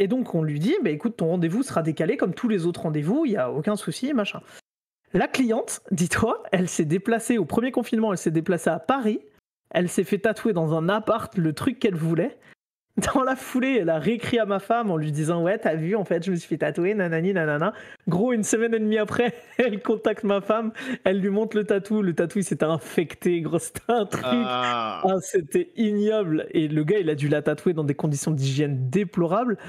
donc, on lui dit écoute, ton rendez-vous sera décalé comme tous les autres rendez-vous, il n'y a aucun souci, machin. La cliente, dis-toi, elle s'est déplacée au premier confinement, elle s'est déplacée à Paris, elle s'est fait tatouer dans un appart le truc qu'elle voulait. Dans la foulée, elle a réécrit à ma femme en lui disant ouais, t'as vu, en fait, je me suis fait tatouer, nanani, nanana. Gros, 1 semaine et demie après, elle contacte ma femme, elle lui montre le tatou il s'était infecté, gros, c'était un truc, c'était ignoble. Et le gars, il a dû la tatouer dans des conditions d'hygiène déplorables.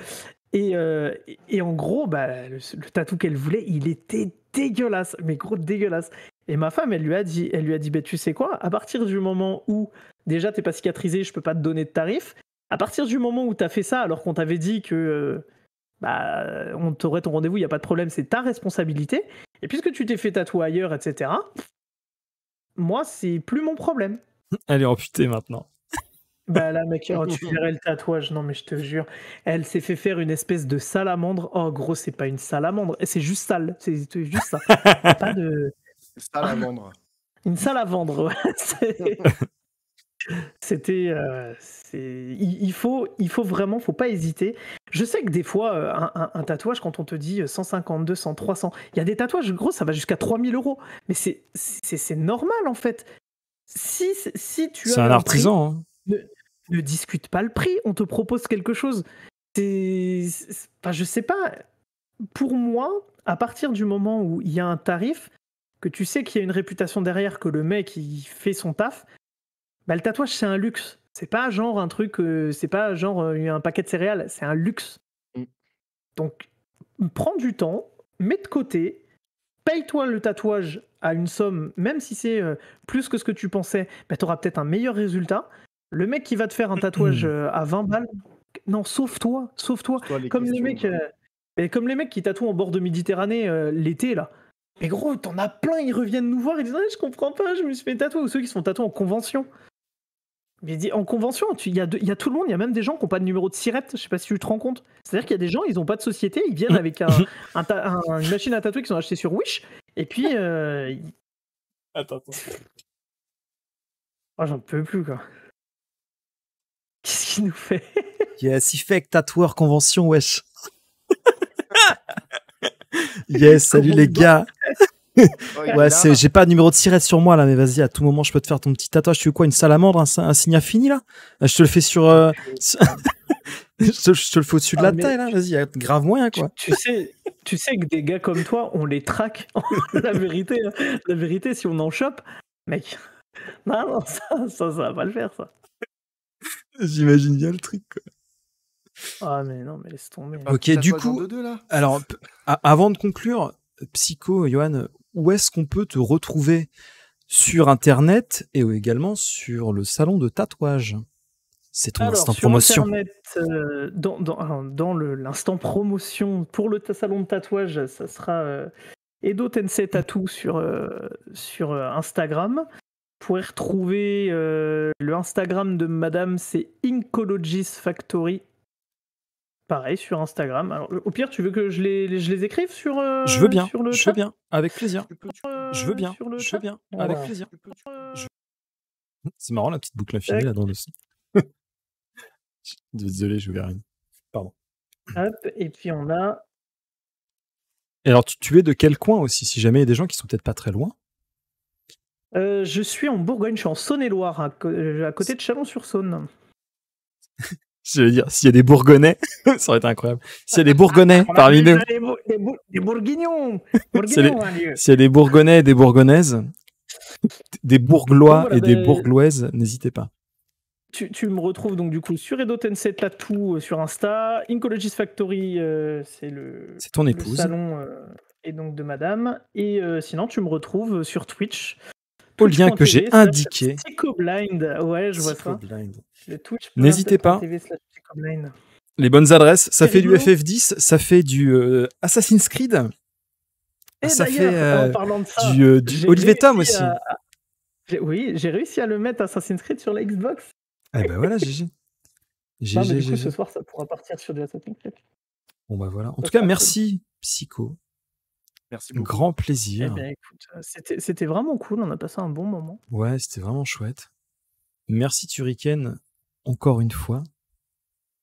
Et en gros, le tatou qu'elle voulait, il était dégueulasse, mais gros, dégueulasse. Et ma femme, elle lui a dit tu sais quoi, à partir du moment où déjà t'es pas cicatrisé, je peux pas te donner de tarif. À partir du moment où tu as fait ça, alors qu'on t'avait dit que on t'aurait ton rendez-vous, il n'y a pas de problème, c'est ta responsabilité. Et puisque tu t'es fait tatouer ailleurs, etc., moi, c'est plus mon problème. Elle est amputée maintenant. Là, mec, tu verrais le tatouage. Non, mais je te jure. Elle s'est fait faire une espèce de salamandre. Oh, gros, c'est pas une salamandre. C'est juste sale. C'est juste ça. Pas de... Salamandre. Une salamandre, ouais. C'était, il faut vraiment, faut pas hésiter. Je sais que des fois, un tatouage, quand on te dit 150, 200, 300, il y a des tatouages, gros, ça va jusqu'à 3000 €. Mais c'est normal, en fait. Si tu as c'est un artisan. Ne discute pas le prix, on te propose quelque chose. Je sais pas. Pour moi, à partir du moment où il y a un tarif, que tu sais qu'il y a une réputation derrière, que le mec, il fait son taf, le tatouage, c'est un luxe. C'est pas genre un truc, c'est pas genre un paquet de céréales, c'est un luxe. Donc, prends du temps, mets de côté, paye-toi le tatouage à une somme, même si c'est plus que ce que tu pensais, tu auras peut-être un meilleur résultat. Le mec qui va te faire un tatouage à 20 balles, non, sauve-toi. Comme les mecs qui tatouent en bord de Méditerranée l'été, là. Mais gros, t'en as plein, ils reviennent nous voir, ils disent « je comprends pas, je me suis fait tatouer », ou ceux qui se font tatouer en convention. Mais en convention, il y a tout le monde, il y a même des gens qui n'ont pas de numéro de SIRET, je sais pas si tu te rends compte. C'est-à-dire qu'il y a des gens, ils n'ont pas de société, ils viennent avec une machine à tatouer qu'ils ont acheté sur Wish, et puis... Attends. Oh, j'en peux plus, quoi. Qu'est-ce qu'il nous fait? Yes, il fait que tatoueur convention, wesh. Yes, salut les gars. Ouais, j'ai pas de numéro de SIRET sur moi là, mais vas-y, à tout moment je peux te faire ton petit tatouage. Tu veux quoi, une salamandre, un signe infini là? Je te le fais sur, je te le fais au-dessus de la taille là. Vas-y, grave moyen quoi. Tu sais que des gars comme toi, on les traque. La vérité, si on en chope, mec, non, ça va pas le faire ça. J'imagine bien le truc quoi. Ah mais non, mais laisse tomber. Ok, du coup, alors avant de conclure, Psycho, Johan, où est-ce qu'on peut te retrouver sur Internet et également sur le salon de tatouage? C'est ton instant promotion. Sur Internet, dans l'instant promotion pour le salon de tatouage, ça sera Edo Tensei Tattoo sur Instagram. Vous pourrez retrouver le Instagram de madame, c'est Incologis Factory. Pareil, sur Instagram. Alors, au pire, tu veux que je les écrive sur je veux bien, sur le je chat veux bien, avec plaisir. Je veux bien, voilà. avec plaisir. C'est marrant la petite boucle infinie là dans le son. Désolé, je verrai rien. Pardon. Hop, et puis on a... Et alors, tu es de quel coin aussi, si jamais il y a des gens qui sont peut-être pas très loin? Je suis en Bourgogne, je suis en Saône-et-Loire, à côté de Chalon-sur-Saône. Je veux dire, s'il y a des Bourgonnais, ça aurait été incroyable. S'il y a des Bourgonnais parmi nous. Des Bourguignons. S'il y a des Bourgonnais et des Bourgonnaises, des Bourglois et des Bourgloises, n'hésitez pas. Tu me retrouves donc du coup sur Edo Tensei Tattoo sur Insta, Incologist Factory, c'est ton le épouse. salon et donc de madame. Et sinon, tu me retrouves sur Twitch. Au lien que j'ai indiqué. Psychoblind, ouais, je vois ça. Le N'hésitez pas. /Psychoblind. Les bonnes adresses, ça fait du FF10, ça fait du Assassin's Creed. Et ça fait en parlant de ça, du Olivier Tom aussi. Oui, j'ai réussi à le mettre Assassin's Creed sur la Xbox. Eh ben voilà, GG. Non, mais du coup, ce soir, ça pourra partir sur du Assassin's Creed. Bon bah voilà. En tout cas, merci Psycho. Merci beaucoup. Grand plaisir. Eh bien, écoute, c'était vraiment cool. On a passé un bon moment. Ouais, c'était vraiment chouette. Merci Turrican, encore une fois.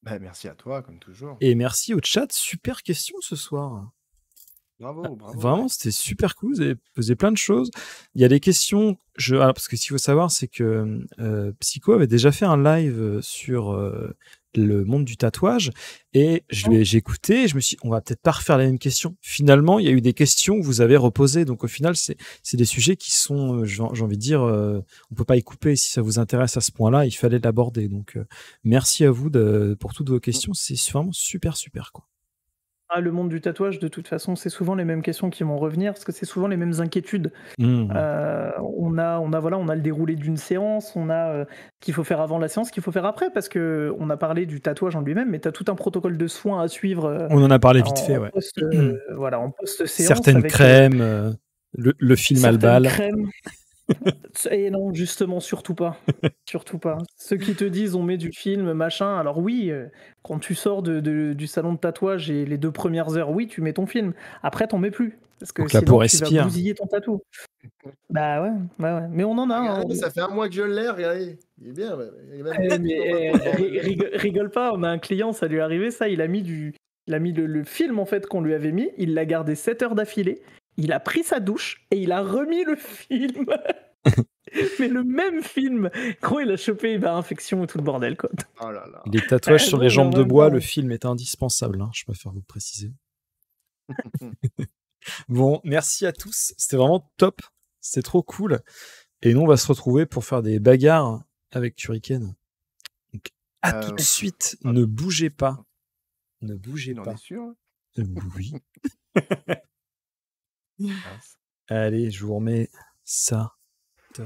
Bah, merci à toi, comme toujours. Et merci au chat. Super question ce soir. Bravo. Vraiment, c'était super cool. Vous avez posé plein de choses. Il y a des questions. Parce que ce qu'il faut savoir, c'est que Psycho avait déjà fait un live sur le monde du tatouage. Et j'ai écouté. Et je me suis dit, on va peut-être pas refaire la même question. Finalement, il y a eu des questions que vous avez reposées. Donc, au final, c'est des sujets qui sont, j'ai envie de dire, on peut pas y couper. Si ça vous intéresse à ce point-là, il fallait l'aborder. Donc, merci à vous pour toutes vos questions. C'est vraiment super, super, quoi. Le monde du tatouage, de toute façon, c'est souvent les mêmes questions qui vont revenir, parce que c'est souvent les mêmes inquiétudes. On a le déroulé d'une séance, on a qu'il faut faire avant la séance, qu'il faut faire après, parce que on a parlé du tatouage en lui-même, mais tu as tout un protocole de soins à suivre. On en a parlé vite fait, ouais. En post-séance. Certaines crèmes, le film à le bal. Et non, justement, surtout pas. Surtout pas. Ceux qui te disent on met du film, machin, alors oui, quand tu sors du salon de tatouage et les 2 premières heures, oui, tu mets ton film. Après, t'en mets plus. Parce que sinon, tu vas bousiller ton tatou. Bah ouais. Mais on en a. Regardez, ça fait un mois que je l'ai, regardez. Il est bien. Rigole pas, on a un client, ça lui est arrivé, ça, il a mis le film en fait qu'on lui avait mis, il l'a gardé 7 heures d'affilée. Il a pris sa douche et il a remis le film. Mais le même film. Gros, il a chopé infection et tout le bordel, quoi. Oh là là. Les tatouages sur les jambes de bois, le film est indispensable, hein, je préfère vous le préciser. Bon, merci à tous. C'était vraiment top. C'était trop cool. Et nous, on va se retrouver pour faire des bagarres avec Turrican. Donc, à tout de suite. Ne bougez pas. Ne bougez pas. On est sûr? Oui. Allez, je vous remets ça. Toc.